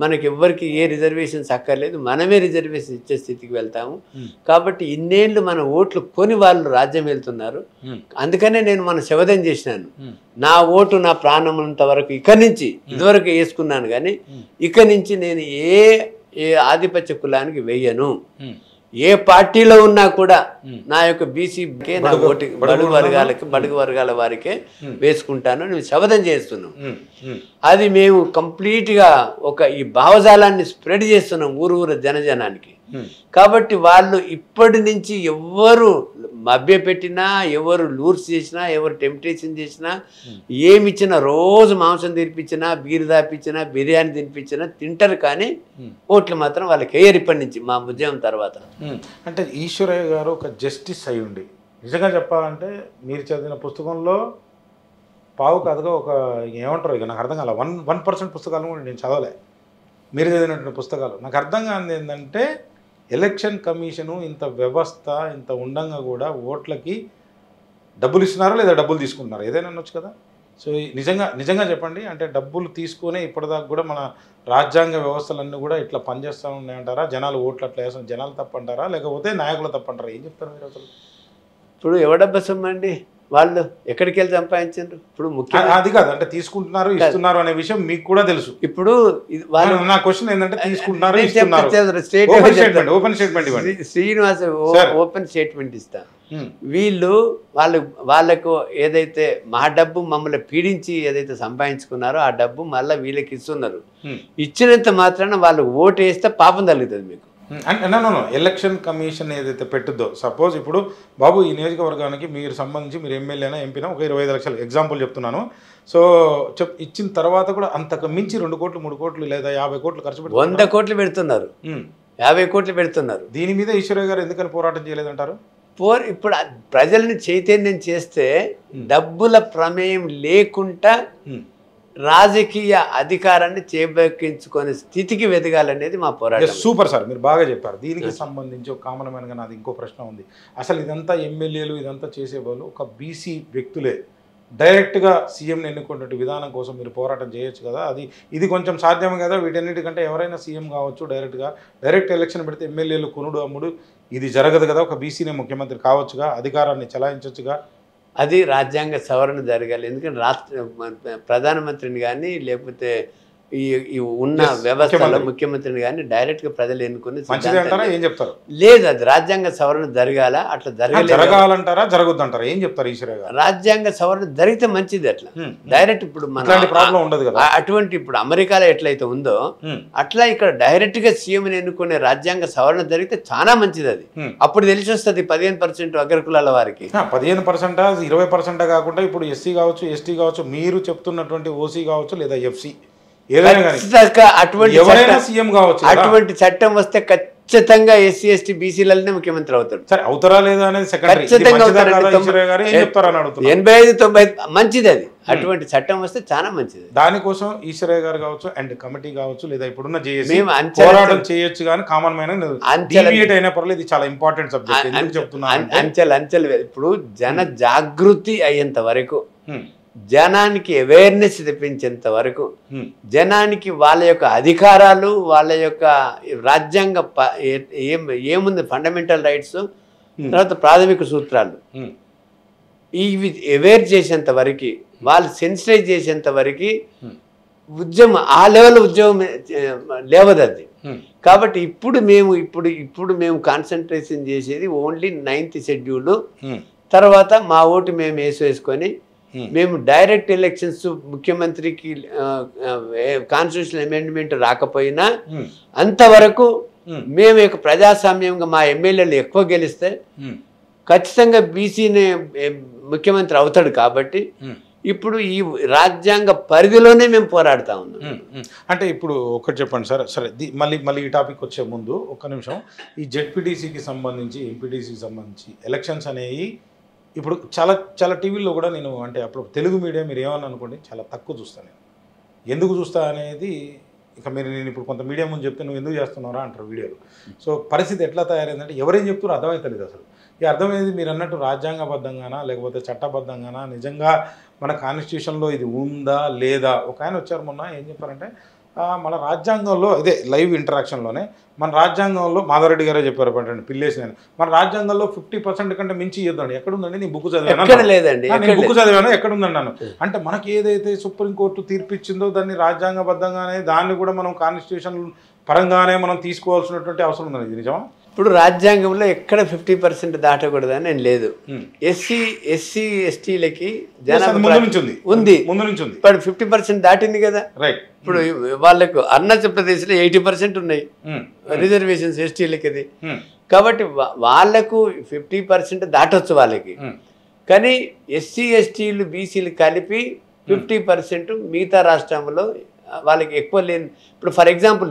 మనకి ఎవ్వరికి ఏ రిజర్వేషన్స్ అక్కర్లేదు, మనమే రిజర్వేషన్ ఇచ్చే స్థితికి వెళ్తాము. కాబట్టి ఇన్నేళ్ళు మన ఓట్లు కొని వాళ్ళు రాజ్యం వెళ్తున్నారు. అందుకనే నేను మన శపథం చేసినాను, నా ఓటు నా ప్రాణమునంత వరకు ఇక్కడి నుంచి ఇదివరకు వేసుకున్నాను, కానీ ఇక్కడి నుంచి నేను ఏ ఆధిపత్య కులానికి వెయ్యను. ఏ పార్టీలో ఉన్నా కూడా నా యొక్క బీసీకే, నా ఓటు బడుగు వర్గాల వారికే వేసుకుంటాను నేను శపథం చేస్తున్నాం. అది మేము కంప్లీట్గా ఈ భావజాలాన్ని స్ప్రెడ్ చేస్తున్నాం ఊరు జనజనానికి. కాబట్టి వాళ్ళు ఇప్పటి నుంచి ఎవరు మభ్యపెట్టినా, ఎవరు లూర్స్ చేసినా, ఎవరు టెంప్టేషన్ చేసినా, ఏమిచ్చినా, రోజు మాంసం తినిపించినా, బీరు దాపించినా, బిర్యానీ తినిపించినా తింటారు. కానీ ఓట్లు మాత్రం వాళ్ళకి వేయరు ఇప్పటి నుంచి, మా ఉద్యమం తర్వాత. అంటే ఈశ్వరయ్య గారు ఒక జస్టిస్ అయి ఉండి, నిజంగా చెప్పాలంటే మీరు చదివిన పుస్తకంలో పావు కథగా ఒక ఏమంటారు, ఇక నాకు అర్థం కాల 1% పుస్తకాలు కూడా నేను చదవలే. మీరు చదివినటువంటి పుస్తకాలు నాకు అర్థం కానిది ఏంటంటే, ఎలక్షన్ కమిషను ఇంత వ్యవస్థ ఇంత ఉండంగా కూడా ఓట్లకి డబ్బులు ఇస్తున్నారా లేదా డబ్బులు తీసుకుంటున్నారా? ఏదైనా అనొచ్చు కదా. సో నిజంగా చెప్పండి, అంటే డబ్బులు తీసుకునే ఇప్పటిదాకా కూడా మన రాజ్యాంగ వ్యవస్థలన్నీ కూడా ఇట్లా పనిచేస్తూ ఉన్నాయంటారా? జనాలు ఓట్లు అట్లా వేస్తాం, జనాలు తప్పంటారా లేకపోతే నాయకులు తప్పంటారా? ఏం చెప్తారు మీరు అసలు? ఇప్పుడు ఎవడబ్బా సొమ్మండి, వాళ్ళు ఎక్కడికి వెళ్ళి సంపాదించారు? ఇప్పుడు ముఖ్యంగా అది కాదు, అంటే తీసుకుంటున్నారు ఇస్తున్నారు అనే విషయం మీకు కూడా తెలుసు. ఇప్పుడు నా క్వశ్చన్ ఏంటంటే తీసుకుంటున్నారు ఓపెన్ స్టేట్మెంట్ ఇవ్వండి. శ్రీనివాస్ ఓపెన్ స్టేట్మెంట్ ఇస్తా. వాళ్ళకు ఏదైతే మా డబ్బు మమ్మల్ని పీడించి ఏదైతే సంపాదించుకున్నారో ఆ డబ్బు మళ్ళీ వీళ్ళకి ఇస్తున్నారు. ఇచ్చినంత మాత్రాన వాళ్ళు ఓటు వేస్తే పాపం తగ్గుతుంది మీకు. అంటే ఎలక్షన్ కమిషన్ ఏదైతే పెట్టుద్దో, సపోజ్ ఇప్పుడు బాబు ఈ నియోజకవర్గానికి మీరు సంబంధించి మీరు ఎమ్మెల్యేనా ఎంపీనా ఒక 25 లక్షలు ఎగ్జాంపుల్ చెప్తున్నాను. సో ఇచ్చిన తర్వాత కూడా అంతకు మించి 2 కోట్లు 3 కోట్లు లేదా 50 కోట్లు ఖర్చు పెట్టి 100 కోట్లు పెడుతున్నారు, 50 కోట్లు పెడుతున్నారు. దీని మీద ఈశ్వరయ్య గారు ఎందుకని పోరాటం చేయలేదంటారు? ఇప్పుడు ప్రజల్ని చైతన్యం చేస్తే డబ్బుల ప్రమేయం లేకుండా రాజకీయ అధికారాన్ని చేపక్కించుకునే స్థితికి వెదగాలనేది మా పోరాటం. సూపర్ సార్, మీరు బాగా చెప్పారు. దీనికి సంబంధించి ఒక కామన్గా నాది ఇంకో ప్రశ్న ఉంది. అసలు ఇదంతా ఎమ్మెల్యేలు ఇదంతా చేసేవాళ్ళు ఒక బీసీ వ్యక్తులే డైరెక్ట్గా సీఎంని ఎన్నుకునే విధానం కోసం మీరు పోరాటం చేయొచ్చు కదా, ఇది కొంచెం సాధ్యం కదా? వీటన్నిటికంటే ఎవరైనా సీఎం కావచ్చు, డైరెక్ట్ ఎలక్షన్ పెడితే ఎమ్మెల్యేలు కొనుడు అమ్ముడు ఇది జరగదు కదా, ఒక బీసీనే ముఖ్యమంత్రి కావచ్చుగా, అధికారాన్ని చలాయించవచ్చుగా. అది రాజ్యాంగ సవరణ జరగాలి. ఎందుకంటే ప్రధానమంత్రిని కానీ లేకపోతే ఈ ఉన్న వ్యవస్థలో ముఖ్యమంత్రిని కానీ డైరెక్ట్గా ప్రజలు ఎన్నుకుని ఏం చెప్తారు? లేదు, అది రాజ్యాంగ సవరణ జరగాల. అట్లా జరగాలంటారా జరగదంటారా? ఏం చెప్తారు ఈశ్వరయ్య గారు? రాజ్యాంగ సవరణ జరిగితే మంచిది. అట్లా డైరెక్ట్ ఇప్పుడు ప్రాబ్లం ఉండదు కదా. అటువంటి ఇప్పుడు అమెరికాలో ఎట్లయితే ఉందో అట్లా ఇక్కడ డైరెక్ట్ గా సీఎంని ఎన్నుకునే రాజ్యాంగ సవరణ జరిగితే చాలా మంచిది. అది అప్పుడు తెలిసి వస్తుంది 15% అగ్రకులాల వారికి. 15%, 20% కాకుండా ఇప్పుడు ఎస్సీ కావచ్చు, ఎస్టీ కావచ్చు, మీరు చెప్తున్నటువంటి ఓసీ కావచ్చు లేదా ఎఫ్సీ అటువంటి చట్టం వస్తే ఖచ్చితంగా ఎస్సీ ఎస్టీ బీసీలనే ముఖ్యమంత్రి అవుతాడు. సరే అవుతారా లేదా అనేది ఖచ్చితంగా 85-90 మంచిది. అది అటువంటి చట్టం వస్తే చాలా మంచిది. దానికోసం ఈశ్వరయ్య గారు కావచ్చు అండ్ కమిటీ కావచ్చు లేదా ఇప్పుడున్న జేఏసీ పోరాటం చేయొచ్చు. కానీ కామన్ మైన్ అయిన పర్లేదు, ఇది చాలా ఇంపార్టెంట్ సబ్జెక్ట్. ఎందుకు చెప్తున్నాను? అంచెలు ఇప్పుడు జన జాగృతి అయ్యేంత వరకు, జనానికి అవేర్నెస్ తెప్పించేంత వరకు, జనానికి వాళ్ళ యొక్క అధికారాలు, వాళ్ళ యొక్క రాజ్యాంగ ఏముంది ఫండమెంటల్ రైట్స్, తర్వాత ప్రాథమిక సూత్రాలు ఇవి అవేర్ చేసేంత వరకు, వాళ్ళు సెన్సిటైజ్ చేసేంత వరకు ఉద్యమం ఆ లెవెల్ ఉద్యమం లేవదు అది. కాబట్టి ఇప్పుడు మేము కాన్సన్ట్రేషన్ చేసేది ఓన్లీ 9th షెడ్యూల్. తర్వాత మా ఓటు మేము వేసుకొని మేము డైరెక్ట్ ఎలక్షన్స్ ముఖ్యమంత్రికి కాన్స్టిట్యూషనల్ అమెండ్మెంట్ రాకపోయినా అంతవరకు మేము ప్రజాస్వామ్యంగా మా ఎమ్మెల్యేలు ఎక్కువ గెలిస్తే ఖచ్చితంగా బీసీని ముఖ్యమంత్రి అవుతాడు. కాబట్టి ఇప్పుడు ఈ రాజ్యాంగ పరిధిలోనే మేము పోరాడుతూ ఉన్నాం. అంటే ఇప్పుడు ఒకటి చెప్పండి సార్. సరే, మళ్ళీ ఈ టాపిక్ వచ్చే ముందు ఒక్క నిమిషం. ఈ జెడ్పీటీసీకి సంబంధించి, ఎంపీటీసీకి సంబంధించి ఎలక్షన్స్ అనేవి ఇప్పుడు చాలా టీవీల్లో కూడా నేను, అంటే అప్పుడు తెలుగు మీడియా మీరు ఏమని అనుకోండి, చాలా తక్కువ చూస్తాను నేను. ఎందుకు చూస్తా అనేది ఇక నేను ఇప్పుడు కొంత మీడియా ముందు చెప్తే నువ్వు ఎందుకు చేస్తున్నారా అంటారు వీడియోలు. సో పరిస్థితి ఎట్లా తయారైందంటే ఎవరేం చెప్తారో అర్థమవుతలేదు అసలు. ఈ అర్థమైంది మీరు అన్నట్టు రాజ్యాంగబద్ధంగానా లేకపోతే చట్టబద్ధంగానా, నిజంగా మన కాన్స్టిట్యూషన్లో ఇది ఉందా లేదా? ఒక ఆయన వచ్చారు మొన్న, ఏం చెప్పారంటే మన రాజ్యాంగంలో, ఇదే లైవ్ ఇంటరాక్షన్లోనే, మన రాజ్యాంగంలో మాధవరెడ్డి గారే చెప్పారు పండి పిల్లేసి, నేను మన రాజ్యాంగంలో 50% కంటే మించి ఇద్దండి. ఎక్కడుందండి? నీ బుక్ చదివాను, లేదండి నేను బుక్ చదివాను, ఎక్కడుందండి నన్ను అంటే మనకి ఏదైతే సుప్రీంకోర్టు తీర్పిచ్చిందో దాన్ని రాజ్యాంగబద్ధంగానే దాన్ని కూడా మనం కాన్స్టిట్యూషన్ పరంగానే మనం తీసుకోవాల్సినటువంటి అవసరం ఉందండి. ఇది నిజమా? ఇప్పుడు రాజ్యాంగంలో ఎక్కడ 50% దాటకూడదని నేను లేదు. ఎస్సీ ఎస్టీలకి జనాభా ఉంది, ఇప్పుడు 50% దాటింది కదా. ఇప్పుడు వాళ్ళకు అరుణాచల్ 80% ఉన్నాయి రిజర్వేషన్స్ ఎస్టీలకి. అది కాబట్టి వాళ్ళకు 50% దాటొచ్చు వాళ్ళకి. కానీ ఎస్సీ ఎస్టీలు బీసీలు కలిపి 50% మిగతా రాష్ట్రంలో వాళ్ళకి ఎక్కువ లేని. ఇప్పుడు ఫర్ ఎగ్జాంపుల్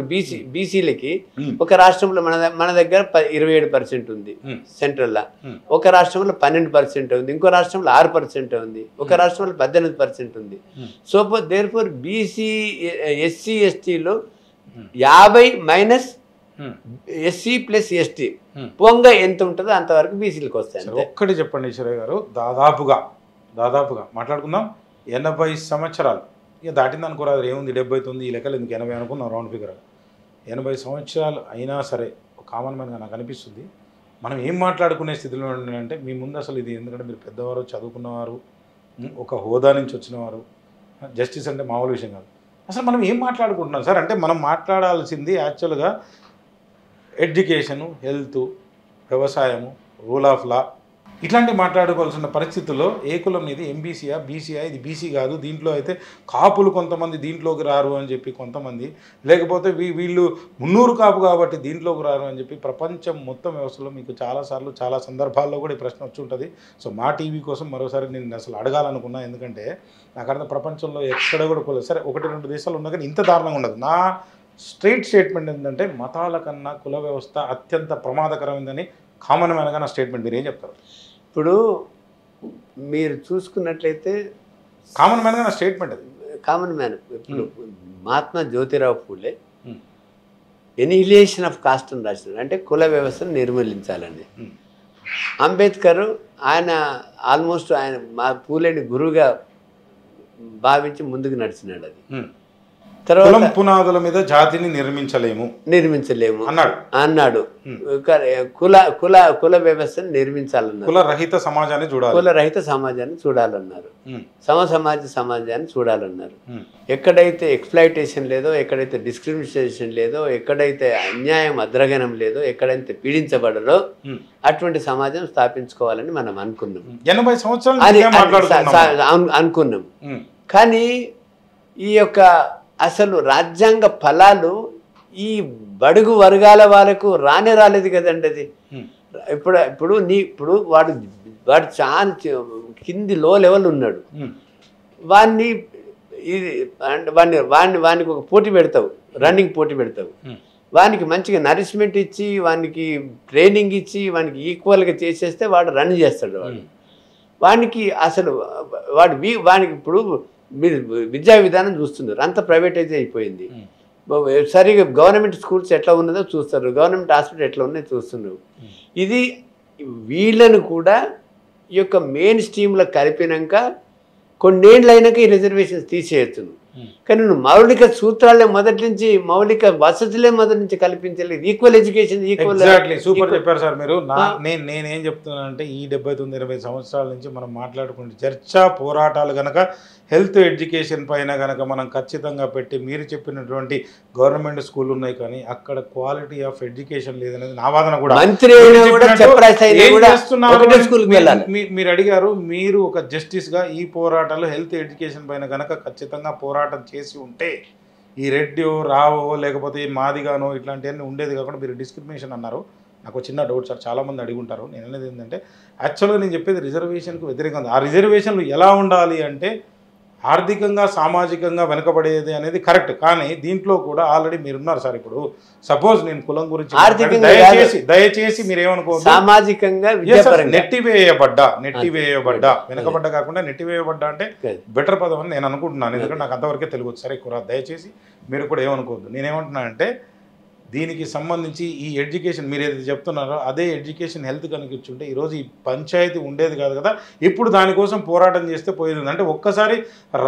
బీసీలకి ఒక రాష్ట్రంలో మన దగ్గర 27% ఉంది సెంట్రల్లో, ఒక రాష్ట్రంలో 12% ఉంది, ఇంకో రాష్ట్రంలో 6% ఉంది, ఒక రాష్ట్రంలో 18% ఉంది. సో దేర్ఫోర్ బీసీ ఎస్సీ ఎస్టీలో 50 మైనస్ ఎస్సీ ప్లస్ ఎస్టీ పొంగ ఎంత ఉంటుందో అంతవరకు బీసీలకు వస్తాయి. ఒక్కటి చెప్పండి ఈశ్వరయ్య గారు, దాదాపుగా మాట్లాడుకుందాం, 80 సంవత్సరాలు ఇక దాటింది అనుకోరాదు, ఏముంది 79 ఈ లెక్కలు ఎందుకు 80 అనుకున్నాం రౌండ్ ఫిగర్. 80 సంవత్సరాలు అయినా సరే ఒక కామన్ మ్యాన్గా నాకు అనిపిస్తుంది మనం ఏం మాట్లాడుకునే స్థితిలో అంటే మీ ముందు అసలు ఇది, ఎందుకంటే మీరు పెద్దవారు, చదువుకున్నవారు, ఒక హోదా నుంచి వచ్చినవారు, జస్టిస్ అంటే మామూలు విషయం కాదు. అసలు మనం ఏం మాట్లాడుకుంటున్నాం సార్? అంటే మనం మాట్లాడాల్సింది యాక్చువల్గా ఎడ్యుకేషను, హెల్త్, వ్యవసాయము, రూల్ ఆఫ్ లా, ఇట్లాంటి మాట్లాడుకోవాల్సిన పరిస్థితుల్లో ఏ కులం ఇది ఎంబీసీయా బీసీయా ఇది బీసీ కాదు దీంట్లో అయితే కాపులు కొంతమంది దీంట్లోకి రారు అని చెప్పి కొంతమంది లేకపోతే వీళ్ళు మున్నూరు కాపు కాబట్టి దీంట్లోకి రారు అని చెప్పి ప్రపంచం మొత్తం వ్యవస్థలో మీకు చాలాసార్లు చాలా సందర్భాల్లో కూడా ఈ ప్రశ్న వచ్చి ఉంటుంది. సో మా టీవీ కోసం మరోసారి నేను అసలు అడగాలనుకున్నా, ఎందుకంటే నాకు అర్థం ప్రపంచంలో ఎక్కడ కూడా కుల సరే 1-2 దేశాలు ఉన్నా కానీ ఇంత దారుణంగా ఉండదు. నా స్ట్రైట్ స్టేట్మెంట్ ఏంటంటే మతాల కన్నా కుల వ్యవస్థ అత్యంత ప్రమాదకరమైందని కామన్ మ్యాన్గా నా స్టేట్మెంట్. మీరు ఏం చెప్తారు? ఇప్పుడు మీరు చూసుకున్నట్లయితే కామన్ మ్యాన్గా నా స్టేట్మెంట్ అది. కామన్ మ్యాన్ ఇప్పుడు Mahatma Jyotirao Phule annihilation of cost అని రాసినాడు, అంటే కుల వ్యవస్థను నిర్మూలించాలని. అంబేద్కర్ ఆయన ఆల్మోస్ట్ ఆయన మా పూలేని గురువుగా భావించి ముందుకు నడిచినాడు. అది తర్వాత పునాదుల మీద జాతిని నిర్మించలేము అన్నాడు. కుల వ్యవస్థను నిర్మించాలన్నారు, కులరహిత సమాజాన్ని చూడాలన్నారు, సమాజాన్ని చూడాలన్నారు. ఎక్కడైతే ఎక్స్ప్లాయిటేషన్ లేదో, ఎక్కడైతే డిస్క్రిమినేషన్ లేదో, ఎక్కడైతే అన్యాయం అద్రగణం లేదో, ఎక్కడైతే పీడించబడరో అటువంటి సమాజం స్థాపించుకోవాలని మనం అనుకున్నాం. 80 సంవత్సరాలు అనుకున్నాం. కానీ ఈ యొక్క అసలు రాజ్యాంగ ఫలాలు ఈ బడుగు వర్గాల వాళ్ళకు రాలేదు కదండి. అది ఇప్పుడు వాడు చాలా కింది లో లెవెల్ ఉన్నాడు, వానికి ఒక పోటీ పెడతావు, రన్నింగ్ పోటీ పెడతావు, వానికి మంచిగా నరిష్మెంట్ ఇచ్చి వానికి ట్రైనింగ్ ఇచ్చి వానికి ఈక్వల్గా చేసేస్తే వాడు రన్ చేస్తాడు. వానికి అసలు వానికి ఇప్పుడు మీరు విద్యా విధానం చూస్తున్నారు, అంత ప్రైవేటైజ్ అయిపోయింది. సరిగా గవర్నమెంట్ స్కూల్స్ ఎట్లా ఉన్నదో చూస్తారు, గవర్నమెంట్ హాస్పిటల్ ఎట్లా ఉన్నాయో చూస్తున్నారు. ఇది వీళ్ళను కూడా ఈ యొక్క మెయిన్ స్ట్రీమ్లో కలిపినాక కొన్నేళ్ళు అయినాక ఈ రిజర్వేషన్స్ తీసేయచ్చు. కానీ నువ్వు మౌలిక సూత్రాలే మొదటి నుంచి, మౌలిక వసతులే మొదటి నుంచి కల్పించలేదు. ఈక్వల్ ఎడ్యుకేషన్ సూపర్ చెప్పారు సార్ మీరు. నేనేం చెప్తున్నానంటే ఈ 79-80 సంవత్సరాల నుంచి మనం మాట్లాడుకుంటే చర్చా పోరాటాలు కనుక హెల్త్ ఎడ్యుకేషన్ పైన కనుక మనం ఖచ్చితంగా పెట్టి, మీరు చెప్పినటువంటి గవర్నమెంట్ స్కూల్ ఉన్నాయి కానీ అక్కడ క్వాలిటీ ఆఫ్ ఎడ్యుకేషన్ లేదనేది నా వాదన కూడా. మీరు అడిగారు, మీరు ఒక జస్టిస్గా ఈ పోరాటాలు హెల్త్ ఎడ్యుకేషన్ పైన కనుక ఖచ్చితంగా పోరాటం చేసి ఉంటే ఈ రెడ్డియో రావో లేకపోతే మాదిగానో ఇట్లాంటివన్నీ ఉండేది కాకుండా మీరు డిస్క్రిమినేషన్ అన్నారు. నాకు చిన్న డౌట్ సార్, చాలామంది అడిగి ఉంటారు. నేను అనేది ఏంటంటే యాక్చువల్గా నేను చెప్పేది రిజర్వేషన్కు వ్యతిరేకంగా. ఆ రిజర్వేషన్లు ఎలా ఉండాలి అంటే ఆర్థికంగా సామాజికంగా వెనకబడేది అనేది కరెక్ట్, కానీ దీంట్లో కూడా ఆల్రెడీ మీరున్నారు సార్. ఇప్పుడు సపోజ్ నేను కులం గురించి దయచేసి మీరేమనుకోవద్దు, సామాజికంగా నెట్టివేయబడ్డా వెనకబడ్డ కాకుండా నెట్టివేయబడ్డా అంటే బెటర్ పదం అని నేను అనుకుంటున్నాను, ఎందుకంటే నాకు అంతవరకే తెలుగు. సరే కురా, దయచేసి మీరు కూడా ఏమనుకోవద్దు. నేనేమంటున్నానంటే దీనికి సంబంధించి ఈ ఎడ్యుకేషన్ మీరు ఏదైతే చెప్తున్నారో అదే ఎడ్యుకేషన్ హెల్త్ కనుక ఇచ్చుంటే ఈరోజు ఈ పంచాయతీ ఉండేది కాదు కదా. ఇప్పుడు దానికోసం పోరాటం చేస్తే పోయేది. అంటే ఒక్కసారి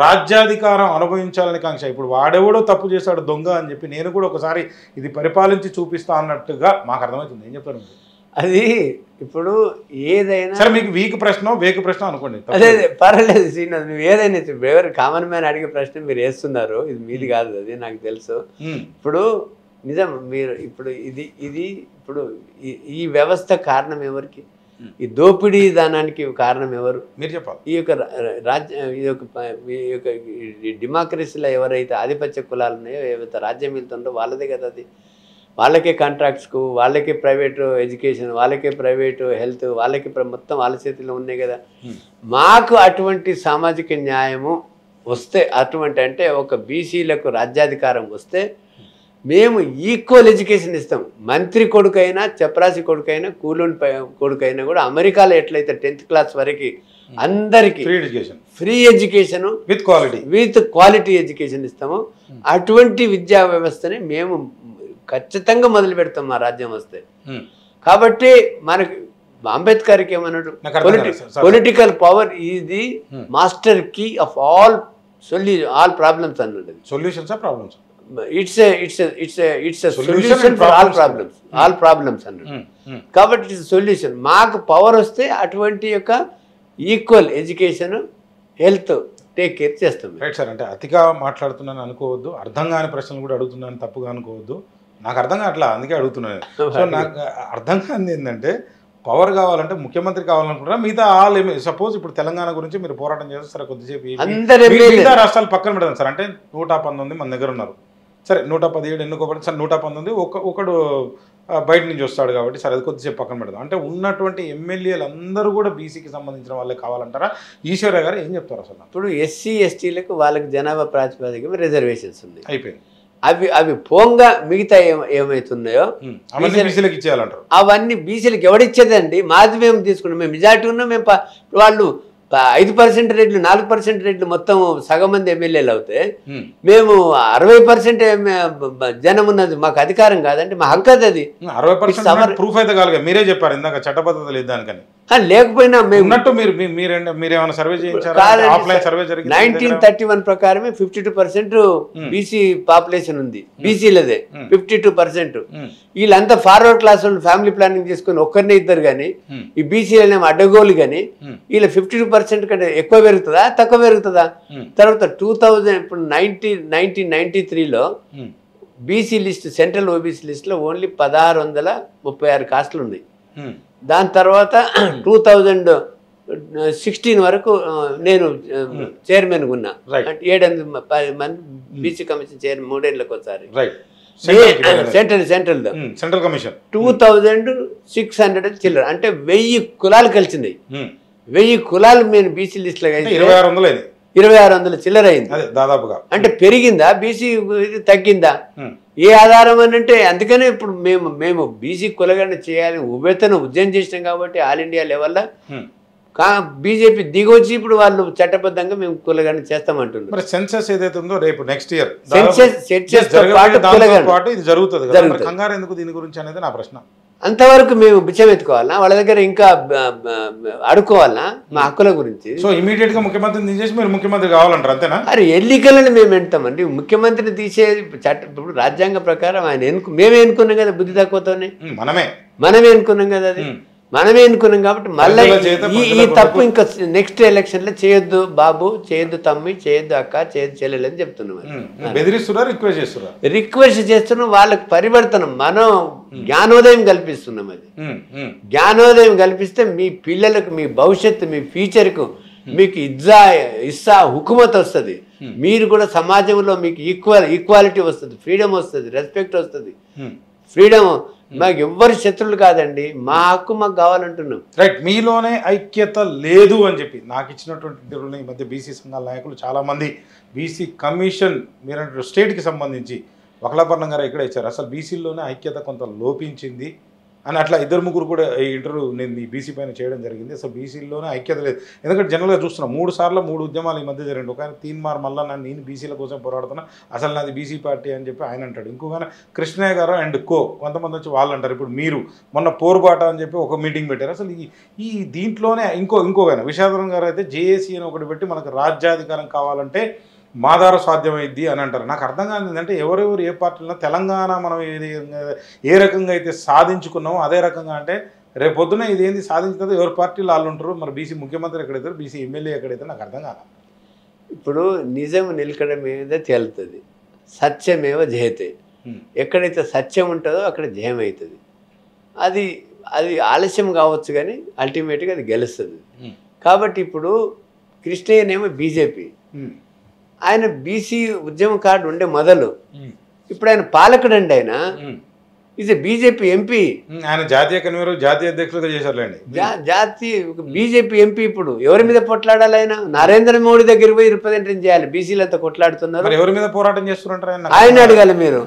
రాజ్యాధికారం అనుభవించాలని కాంక్ష. ఇప్పుడు వాడెవడో తప్పు చేశాడు దొంగ అని చెప్పి నేను కూడా ఒకసారి ఇది పరిపాలించి చూపిస్తా అన్నట్టుగా మాకు అర్థమవుతుంది. ఏం చెప్తారు అది? ఇప్పుడు ఏదైనా సరే మీకు వేకు ప్రశ్న అనుకోండి, అదే పర్వాలేదు శ్రీనాథ్. నువ్వు ఏదైనా ఎవరు కామన్ మ్యాన్ అడిగే ప్రశ్న మీరు వేస్తున్నారు, ఇది మీది కాదు, అది నాకు తెలుసు. ఇప్పుడు నిజం మీరు ఇప్పుడు ఇప్పుడు ఈ వ్యవస్థ కారణం ఎవరికి? ఈ దోపిడీ దానానికి కారణం ఎవరు? మీరు చెప్పాలి. ఈ యొక్క డెమోక్రసీలో ఎవరైతే ఆధిపత్య కులాలు ఉన్నాయో, ఏవైతే రాజ్యం వెళ్తుందో వాళ్ళదే కదా అది. వాళ్ళకే కాంట్రాక్ట్స్కు, వాళ్ళకే ప్రైవేటు ఎడ్యుకేషన్, వాళ్ళకే ప్రైవేటు హెల్త్, వాళ్ళకి మొత్తం వాళ్ళ చేతిలో ఉన్నాయి కదా. మాకు అటువంటి సామాజిక న్యాయము వస్తే, అటువంటి అంటే ఒక బీసీలకు రాజ్యాధికారం వస్తే మేము ఈక్వల్ ఎడ్యుకేషన్ ఇస్తాం. మంత్రి కొడుకైనా, చపరాసి కొడుకైనా, కూలోని కొడుకైనా కూడా అమెరికాలో ఎట్లయితే 10th క్లాస్ వరకు అందరికీ free education with quality education ఇస్తాము, అటువంటి విద్యా వ్యవస్థని మేము ఖచ్చితంగా మొదలు పెడతాం మా రాజ్యం వస్తే. కాబట్టి మనకి అంబేద్కర్కి ఏమన్నాడు, political power is the master key of all problems అన్నాడు. Solutions or problems, it's a solution for all problems అన్నాడు. కాబట్టి ఇట్స్ సొల్యూషన్. మాకు పవర్ వస్తే అటువంటి యొక్క equal education health take care చేస్తాం. Right sir. అంటే అతిగా మాట్లాడుతున్నాను అనుకోవద్దు, అర్థం కాని ప్రశ్నలు కూడా అడుగుతున్నాను తప్పుగా అనుకోవద్దు. నాకు అర్థం కావట్లా, అందుకే అడుగుతున్నాను. సో నాకు అర్థం కానిది ఏంటంటే పవర్ కావాలంటే ముఖ్యమంత్రి కావాలనుకుంటారా? మిగతా ఆల్ సపోజ్ ఇప్పుడు తెలంగాణ గురించి మీరు పోరాటం చేస్తారు సరే, కొద్దిసేపు మిగతా రాష్ట్రాలు పక్కన పెడతాం సార్. అంటే 119 మన దగ్గర ఉన్నారు సరే, 117 ఎన్నుకోబడి సరే 119 ఒకడు బయట నుంచి వస్తాడు కాబట్టి సరే అది కొద్దిసేపు పక్కన పెడదాం. అంటే ఉన్నటువంటి ఎమ్మెల్యేలు అందరూ కూడా బీసీకి సంబంధించిన వాళ్ళే కావాలంటారా? ఈశ్వర్య గారు ఏం చెప్తారు అసలు? ఇప్పుడు ఎస్సీ ఎస్టీలకు వాళ్ళకి జనాభా ప్రాతిపదిక రిజర్వేషన్స్ ఉన్నాయి, అయిపోయింది. అవి పోంగా మిగతా ఏమైతున్నాయో బీసీలకు ఇచ్చేయాలంటారు. అవన్నీ బీసీలకు ఎవడిచ్చేదండి? మాది మేము తీసుకున్నాం, మేము మెజార్టీ ఉన్నాం, మేము వాళ్ళు 5% రేట్లు 4% రేట్లు మొత్తం సగం మంది ఎమ్మెల్యేలు అవుతే మేము 60% జనం ఉన్నది, మాకు అధికారం కాదండి, మా హక్కు అది. 60% ప్రూఫ్ అయితే కాదు, మీరే చెప్పారు ఇందాక చట్టబద్ధత లేదు దానికని. లేకపోయినా మేము ఉన్నట్టు మీరేమైనా సర్వే చేయించారా? ఆఫ్లైన్ సర్వే జరిగింది 1931 ప్రకారమే 52% బీసీ పాపులేషన్ ఉంది, బీసీలదే 52%. వీళ్ళంతా ఫార్వర్డ్ క్లాస్ వాళ్ళు ఫ్యామిలీ ప్లానింగ్ చేసుకుని ఒక్కరినే ఇద్దరు కానీ ఈ బీసీలనేమో అడ్డగోలు కానీ వీళ్ళ 52% కంటే ఎక్కువ పెరుగుతుందా తక్కువ పెరుగుతుందా? తర్వాత 2000 ఇప్పుడు 1993లో బీసీ లిస్ట్ సెంట్రల్ ఓబీసీ లిస్ట్లో ఓన్లీ 1636 కాస్టులు ఉన్నాయి. దాని తర్వాత 2016 వరకు నేను చైర్మన్ ఉన్నా, 7-8 మంది బీసీ కమిషన్ చైర్మన్ 3 ఏళ్ళకి ఒకసారి సెంట్రల్ కమిషన్ 2600 చిల్లర, అంటే 1000 కులాలు కలిసినాయి. 1000 కులాలు మేము బీసీ లిస్టులో 2600 చిల్లర అయింది దాదాపుగా. అంటే పెరిగిందా బీసీ తగ్గిందా? ఏ ఆధారం అని అంటే అందుకనే ఇప్పుడు మేము బీసీ కులగణ చేయాలి ఉభయతను ఉద్యమం చేసినాం కాబట్టి ఆల్ ఇండియా లెవెల్లో బీజేపీ దిగొచ్చి ఇప్పుడు వాళ్ళు చట్టబద్ధంగా మేము కులగణ చేస్తామంటున్నారు. మరి సెన్సస్ ఏదైతే ఉందో రేపు నెక్స్ట్ ఇయర్ ఇది జరుగుతుంది, కంగారు ఎందుకు దీని గురించి అనేది నా ప్రశ్న. అంతవరకు మేము బిచ్చం ఎత్తుకోవాలన్నా, వాళ్ళ దగ్గర ఇంకా అడుక్కోవాలన్నా మా హక్కుల గురించి? సో ఇమీడియట్ గా ముఖ్యమంత్రిని తీసేసి మీరు ముఖ్యమంత్రి కావాలంటారు అంతేనా? అరే ఎన్నికలను మేము ఎంటామండి, ముఖ్యమంత్రిని తీసేది ఇప్పుడు రాజ్యాంగ ప్రకారం ఆయన మేమే ఎన్నుకున్నాం కదా, బుద్ధి తక్కువతోనే మనమే ఎన్నుకున్నాం కదా, అది మనమే ఎన్నుకున్నాం కాబట్టి మళ్ళీ ఈ తప్పు ఇంకా నెక్స్ట్ ఎలక్షన్ లో చేయొద్దు బాబు, చేయొద్దు తమ్మి, చేయొద్దు అక్క, చేయొద్దు చెల్లెలు అని చెప్తున్నాం. రిక్వెస్ట్ చేస్తున్నాం, వాళ్ళకి పరివర్తనం మనం జ్ఞానోదయం కల్పిస్తున్నాం. అది జ్ఞానోదయం కల్పిస్తే మీ పిల్లలకు, మీ భవిష్యత్తు, మీ ఫ్యూచర్కు మీకు ఇస్సా హుకుమత్ వస్తుంది. మీరు కూడా సమాజంలో మీకు ఈక్వాలిటీ వస్తుంది, ఫ్రీడమ్ వస్తుంది, రెస్పెక్ట్ వస్తుంది. ఫ్రీడమ్ మాకు ఎవ్వరు శత్రువులు కాదండి, మా హక్కు మాకు కావాలంటున్నాం. రైట్, మీలోనే ఐక్యత లేదు అని చెప్పి నాకు ఇచ్చినటువంటి ఇంటర్వ్యూలో ఈ మధ్య బీసీ సంఘాల నాయకులు చాలామంది బీసీ కమిషన్ మీరు స్టేట్కి సంబంధించి వకలాపర్ణం గారు ఇక్కడ ఇచ్చారు, అసలు బీసీలోనే ఐక్యత కొంత లోపించింది అని అట్లా 2-3 కూడా ఈ ఇంటర్వ్యూ నేను ఈ బీసీ పైన చేయడం జరిగింది. అసలు బీసీలోనే ఐక్యత లేదు. ఎందుకంటే జనరల్గా చూస్తున్నాం 3 సార్లు 3 ఉద్యమాలు ఈ మధ్య జరిగింది. ఒక ఆయన 3 మార్ మళ్ళీ నేను బీసీల కోసం పోరాడుతున్నా, అసలు నాది బీసీ పార్టీ అని చెప్పి ఆయన అంటాడు. ఇంకొక కృష్ణయ్య గారు అండ్ కొంతమంది వచ్చి వాళ్ళు అంటారు. ఇప్పుడు మీరు మొన్న పోరుబాట అని చెప్పి ఒక మీటింగ్ పెట్టారు. అసలు ఈ దీంట్లోనే ఇంకొక విశాఖరం గారు అయితే జేఏసీ అని ఒకటి పెట్టి మనకు రాజ్యాధికారం కావాలంటే మాదార సాధ్యమైద్ది అని అంటారు. నాకు అర్థం కాదు ఏంటంటే ఎవరెవరు ఏ పార్టీలో తెలంగాణ మనం ఏ రకంగా అయితే సాధించుకున్నామో అదే రకంగా అంటే రేపు పొద్దున ఇదేంది సాధించుతుంది ఎవరి పార్టీలు వాళ్ళు ఉంటారు. మరి బీసీ ముఖ్యమంత్రి ఎక్కడైతారు, బీసీ ఎమ్మెల్యే ఎక్కడైతే నాకు అర్థం కాదు. ఇప్పుడు నిజం నిలకడ మీద తేలుతుంది, సత్యమేవ జయతే. ఎక్కడైతే సత్యం ఉంటుందో అక్కడ జయం అవుతుంది. అది ఆలస్యం కావచ్చు కానీ అల్టిమేట్గా అది గెలుస్తుంది. కాబట్టి ఇప్పుడు కృష్ణయ్యనేమో బీజేపీ, ఆయన బీసీ ఉద్యమ కార్డు ఉండే మొదలు, ఇప్పుడు ఆయన పాలకుడు అండి, ఆయన ఈజ్ బీజేపీ ఎంపీ, ఆయన జాతీయ కన్వీనర్ జాతీయ అధ్యక్షులుగా చేశారులేండి. బీజేపీ ఎంపీ ఇప్పుడు ఎవరి మీద కొట్లాడాలి? ఆయన నరేంద్ర మోడీ దగ్గర పోయి రిప్రజెంటేషన్ చేయాలి. బీసీలంతా కొట్లాడుతున్నారు, ఎవరి మీద పోరాటం చేస్తున్నారు ఆయన అడగాలి మీరు.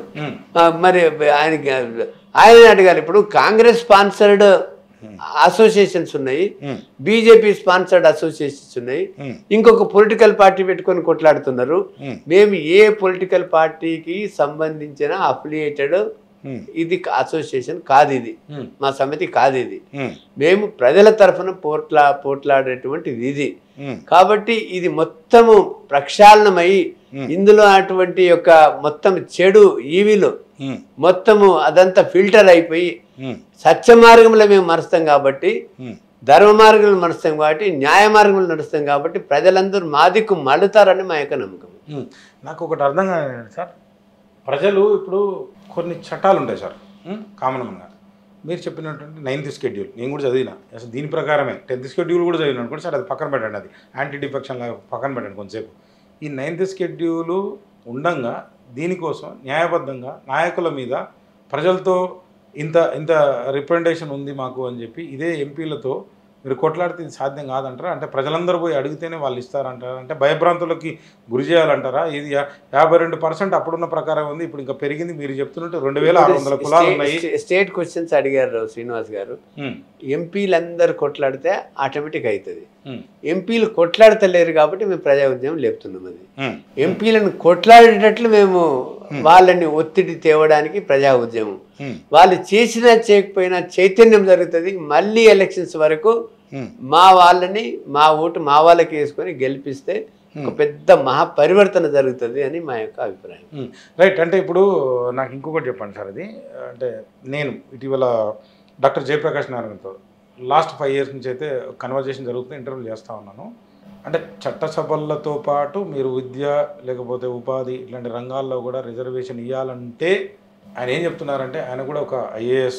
మరి ఆయన అడగాలి. ఇప్పుడు కాంగ్రెస్ స్పాన్సర్డ్ అసోసియేషన్స్ ఉన్నాయి, బీజేపీ స్పాన్సర్డ్ అసోసియేషన్స్ ఉన్నాయి, ఇంకొక పొలిటికల్ పార్టీ పెట్టుకొని కొట్లాడుతున్నారు. మేము ఏ పొలిటికల్ పార్టీకి సంబంధించిన అఫిలియేటెడ్ ఇది అసోసియేషన్ కాదు, ఇది మా సమితి కాదు, ఇది మేము ప్రజల తరఫున పోట్లాడేటువంటిది ఇది. కాబట్టి ఇది మొత్తము ప్రక్షాళనమై ఇందులో అటువంటి యొక్క మొత్తం చెడు ఈవిలు మొత్తము అదంతా ఫిల్టర్ అయిపోయి సత్య మార్గంలో మేము నడుస్తాం కాబట్టి, ధర్మ మార్గంలో నడుస్తాం కాబట్టి, న్యాయ మార్గంలో నడుస్తాం కాబట్టి ప్రజలందరూ మా దిక్కు మళ్ళుతారని మా యొక్క నమ్మకం. నాకు ఒకటి అర్థం కాదు సార్, ప్రజలు ఇప్పుడు కొన్ని చట్టాలు ఉంటాయి సార్ కామన్గా, మీరు చెప్పినటువంటి 9th షెడ్యూల్ నేను కూడా చదివినా అసలు దీని ప్రకారమే 10th షెడ్యూల్ కూడా చదివినా అనుకోండి సార్, అది పక్కన పెట్టండి, అది యాంటీ డిఫెక్షన్ లాగా పక్కన పెట్టండి కొంతసేపు. ఈ 9th షెడ్యూలు ఉండంగా దీనికోసం న్యాయబద్ధంగా నాయకుల మీద ప్రజలతో ఇంత ఇంత రిప్రజెంటేషన్ ఉంది మాకు అని చెప్పి ఇదే ఎంపీలతో మీరు కొట్లాడితే ఇది సాధ్యం కాదంటారా? అంటే ప్రజలందరూ పోయి అడిగితేనే వాళ్ళు ఇస్తారంటారా? అంటే భయభ్రాంతులకి గురి చేయాలంటారా? ఇది 52% అప్పుడున్న ప్రకారం ఉంది, ఇప్పుడు ఇంకా పెరిగింది. మీరు చెప్తున్నట్టు 2600 కులాలు ఉన్నాయి. స్టేట్ క్వశ్చన్స్ అడిగారు శ్రీనివాస్ గారు. ఎంపీలందరూ కొట్లాడితే ఆటోమేటిక్ అవుతుంది. ఎంపీలు కొట్లాడతలేరు కాబట్టి మేము ప్రజా ఉద్యమం లేపుతున్నాం. అది ఎంపీలను కొట్లాడేటట్లు మేము వాళ్ళని ఒత్తిడి తేవడానికి ప్రజా ఉద్యమం. వాళ్ళు చేసినా చేయకపోయినా చైతన్యం జరుగుతుంది. మళ్ళీ ఎలక్షన్స్ వరకు మా వాళ్ళని మా ఓటు మా వాళ్ళకి వేసుకొని గెలిపిస్తే ఒక పెద్ద మహాపరివర్తన జరుగుతుంది అని మా యొక్క అభిప్రాయం. రైట్. అంటే ఇప్పుడు నాకు ఇంకొకటి చెప్పండి సార్. అది అంటే నేను ఇటీవల డాక్టర్ జయప్రకాష్ నారాయణతో లాస్ట్ 5 years నుంచి అయితే కన్వర్జేషన్ జరుగుతుంది, ఇంటర్వ్యూ చేస్తూ ఉన్నాను. అంటే చట్టసభలతో పాటు మీరు విద్య లేకపోతే ఉపాధి ఇట్లాంటి రంగాల్లో కూడా రిజర్వేషన్ ఇవ్వాలంటే ఆయన ఏం చెప్తున్నారంటే, ఆయన కూడా ఒక IAS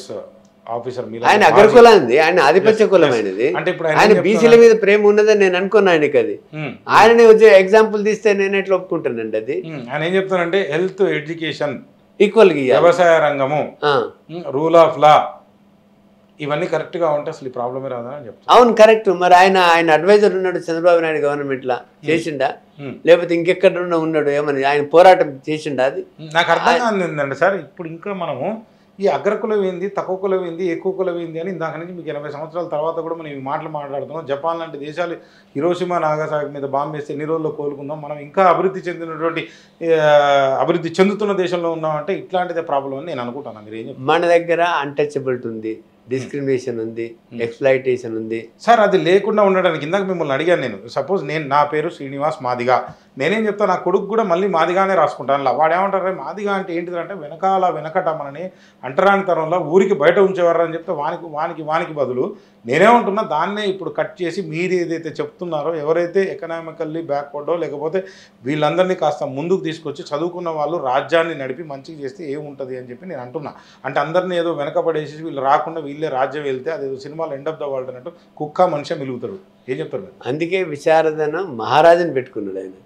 ఆఫీసర్. ఆయన అగ్రకులాంది, ఆయన ఆధిపత్య కులమైనది. అంటే ఇప్పుడు ఆయన బీసీల మీద ప్రేమ ఉన్నదని నేను అనుకున్నా. ఆయనకి అది ఆయననే వచ్చే ఎగ్జాంపుల్ తీస్తే నేను ఎట్లా ఒప్పుకుంటానండి. అది ఆయన ఏం చెప్తానంటే హెల్త్, ఎడ్యుకేషన్ ఈక్వల్గా, వ్యవసాయ రంగము, రూల్ ఆఫ్ లా ఇవన్నీ కరెక్ట్గా ఉంటే అసలు ఈ ప్రాబ్లమే రాదని చెప్తాను. అవును, కరెక్ట్. మరి ఆయన అడ్వైజర్ ఉన్నాడు చంద్రబాబు నాయుడు గవర్నమెంట్లో, చేసిండా? లేకపోతే ఇంకెక్కడ ఉన్నాడు ఏమని ఆయన పోరాటం చేసిండా? అది నాకు అర్థం కాదండి సార్. ఇప్పుడు ఇంకా మనము ఈ అగ్రకులం ఏంది, తక్కువ కులం ఏంది, ఎక్కువ కులం ఏంది అని ఇందాక నుంచి మీకు 80 సంవత్సరాల తర్వాత కూడా మనం ఈ మాటలు మాట్లాడుతున్నాం. జపాన్ లాంటి దేశాలు హిరోషిమా నాగసాకి మీద బాంబు వేస్తే ఎన్ని రోజుల్లో కోలుకుందాం, మనం ఇంకా అభివృద్ధి చెందుతున్న దేశంలో ఉన్నామంటే ఇట్లాంటిదే ప్రాబ్లం అని నేను అనుకుంటాను. మీరు ఏం చెప్తారు? మన దగ్గర అన్టచబిలిటీ ఉంది, డిస్క్రిమినేషన్ ఉంది, ఎక్స్ప్లాయిటేషన్ ఉంది సార్. అది లేకుండా ఉండడానికి ఇందాక మిమ్మల్ని అడిగాను నేను. సపోజ్ నా పేరు శ్రీనివాస్ మాదిగా, నేనేం చెప్తాను, నా కొడుకు కూడా మళ్ళీ మాదిగానే రాసుకుంటాను. వాడు ఏమంటారు, మాదిగా అంటే ఏంటిదంటే వెనకట మనని అంటరాని తరంలో ఊరికి బయట ఉంచేవారు అని చెప్తే వానికి బదులు నేనేమంటున్నా దాన్నే ఇప్పుడు కట్ చేసి మీరు ఏదైతే చెప్తున్నారో, ఎవరైతే ఎకనామికల్లీ బ్యాక్వర్డో లేకపోతే వీళ్ళందరినీ కాస్త ముందుకు తీసుకొచ్చి చదువుకున్న వాళ్ళు రాజ్యాన్ని నడిపి మంచిగా చేస్తే ఏముంటుంది అని చెప్పి నేను అంటున్నా. అంటే అందరినీ ఏదో వెనకబడేసి వీళ్ళు రాకుండా వీళ్ళే రాజ్యం వెళ్తే అదేదో సినిమాలో ఎండ్ ఆఫ్ ద వరల్డ్ అన్నట్టు కుక్క మనిషి మిలుగుతాడు. ఏం చెప్తారు? అందుకే విశారదన మహారాజుని పెట్టుకున్నాడు ఆయన.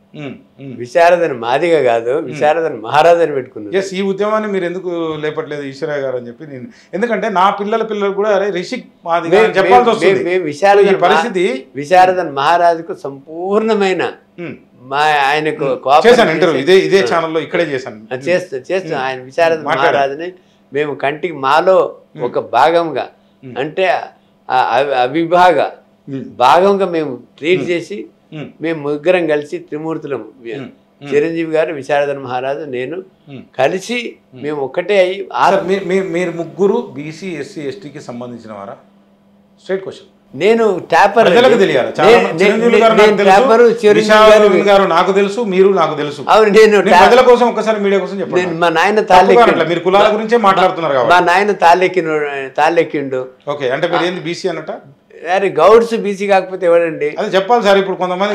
విశారదన మాదిగా కాదు, విశారదన మహారాజుని పెట్టుకున్నాడు. ఎస్, ఈ ఉద్యమాన్ని మీరు ఎందుకు లేపట్లేదు ఈశ్వరయ్య గారు అని చెప్పి నేను, ఎందుకంటే నా పిల్లలు కూడా అరే రిషిక్ మాదిగా చెప్పాల్సి వస్తుంది. పరిస్థితి విశారదన మహారాజుకు సంపూర్ణమైన ఆయనకు ఇదే ఛానల్లో ఇక్కడే చేస్తూ ఆయన విశారద మహారాజుని మేము కంటికి మాలో ఒక భాగంగా, అంటే అవిభాగ భాగంగా మేము ట్రీట్ చేసి మేము ముగ్గురం కలిసి త్రిమూర్తులం, చిరంజీవి గారు, విశారదన మహారాజు, నేను కలిసి మేము ఒక్కటే అయ్యి. మీరు ముగ్గురు బీసీ ఎస్సీ ఎస్టీకి సంబంధించిన వారా? Straight question. నేను టాపర్, నాకు తెలుసు, మీరు నాకు తెలుసు. అవును, నేను ప్రజల కోసం ఒక్కసారి మీడియా కోసం చెప్పండి. మా నాయన తాళ్ళెక్కిండు, మీరు కులాల గురించే మాట్లాడుతున్నారు. మా నాయన తాళ్ళెక్కిండు. ఓకే, అంటే మీరు ఏంది బీసీ అన్నట? అరే గౌడ్స్ బీసీ కాకపోతే ఎవడండి? అది చెప్పాలి సార్. ఇప్పుడు కొంతమంది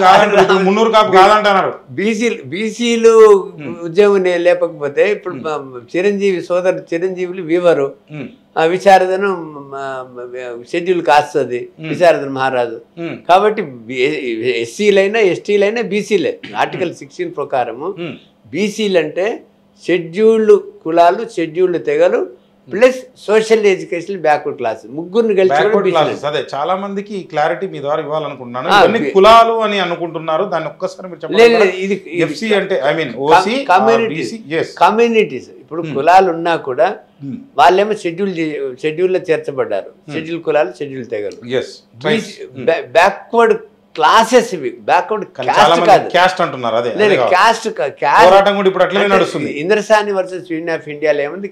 మున్నూరు కాపు కాదంటున్నారు. బీసీలు ఉద్యమం లేకపోతే ఇప్పుడు చిరంజీవి చిరంజీవులు వీవరు, విశారదను షెడ్యూల్ కాస్తుంది విశారదన మహారాజు. కాబట్టి ఎస్సీలైనా ఎస్టీలైనా బీసీలే. ఆర్టికల్ 16 ప్రకారము బీసీలు అంటే షెడ్యూల్డ్ కులాలు, షెడ్యూల్డ్ తెగలు plus social education backward class, ముగ్గురిని కలిసి. అదే చాలా మందికి క్లారిటీ మీ ద్వారా ఇవ్వాలనుకుంటున్నాను. అన్ని కులాలు అని అనుకుంటున్నారు, దాన్ని ఒక్కసారి మీరు చెప్పండి. ఎఫ్సీ అంటే ఐ మీన్ ఓసీ కమ్యూనిటీస్. ఇప్పుడు కులాలు ఉన్నా కూడా వాళ్ళేమో షెడ్యూల్లో చేర్చబడ్డారు. షెడ్యూల్ కులాలు, షెడ్యూల్ తెగలు, బ్యాక్వర్డ్ క్లాసెస్. ఇవి బ్యాక్వర్డ్ క్యాస్ట్ అంటున్నారు. అదే క్యాస్ట్ నడుస్తుంది. ఇంద్రసాని వర్సెస్ యూనియన్ ఆఫ్ ఇండియాలో ఏముంది,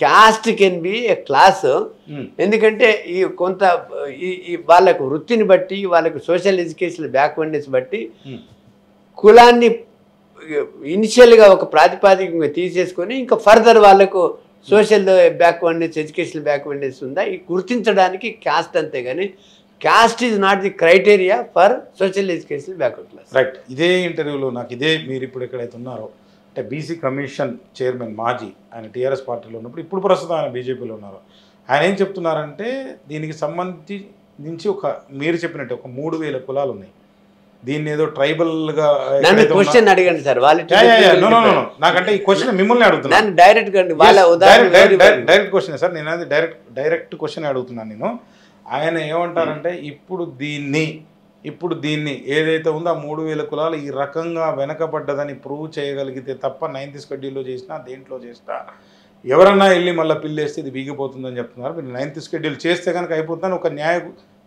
caste can be A class. ఎందుకంటే ఈ కొంత వాళ్ళకు వృత్తిని బట్టి, వాళ్ళకు సోషల్ ఎడ్యుకేషన్ బ్యాక్వర్డ్నెస్ బట్టి కులాన్ని ఇనిషియల్గా ఒక ప్రాతిపాదికంగా తీసేసుకొని ఇంకా ఫర్దర్ వాళ్ళకు సోషల్ బ్యాక్వర్డ్నెస్, ఎడ్యుకేషనల్ బ్యాక్వర్డ్నెస్ ఉందా గుర్తించడానికి క్యాస్ట్ అంతే. కానీ caste is not the criteria for social education backward class. Right. ఇదే ఇంటర్వ్యూలో నాకు మీరు ఇప్పుడు ఎక్కడైతే ఉన్నారో అంటే బీసీ కమిషన్ చైర్మన్ మాజీ, ఆయన టీఆర్ఎస్ పార్టీలో ఉన్నప్పుడు, ఇప్పుడు ప్రస్తుతం ఆయన బీజేపీలో ఉన్నారు. ఆయన ఏం చెప్తున్నారంటే దీనికి సంబంధించి మీరు చెప్పినట్టు ఒక 3000 కులాలు ఉన్నాయి. దీన్ని ఏదో ట్రైబల్గా క్వశ్చన్ అడిగండి సార్. నాకంటే ఈ క్వశ్చన్ మిమ్మల్ని అడుగుతున్నాను, డైరెక్ట్ క్వశ్చన్ సార్. నేను అది డైరెక్ట్ క్వశ్చన్ అడుగుతున్నాను నేను. ఆయన ఏమంటారంటే ఇప్పుడు దీన్ని ఏదైతే ఉందో ఆ 3000 కులాలు ఈ రకంగా వెనకబడ్డదని ప్రూవ్ చేయగలిగితే తప్ప 9th షెడ్యూల్లో చేసినా దేంట్లో చేసినా ఎవరన్నా వెళ్ళి మళ్ళీ పిల్లేస్తే ఇది వీగిపోతుందని చెప్తున్నారు. మీరు 9th షెడ్యూల్ చేస్తే కనుక అయిపోతుందని ఒక న్యాయ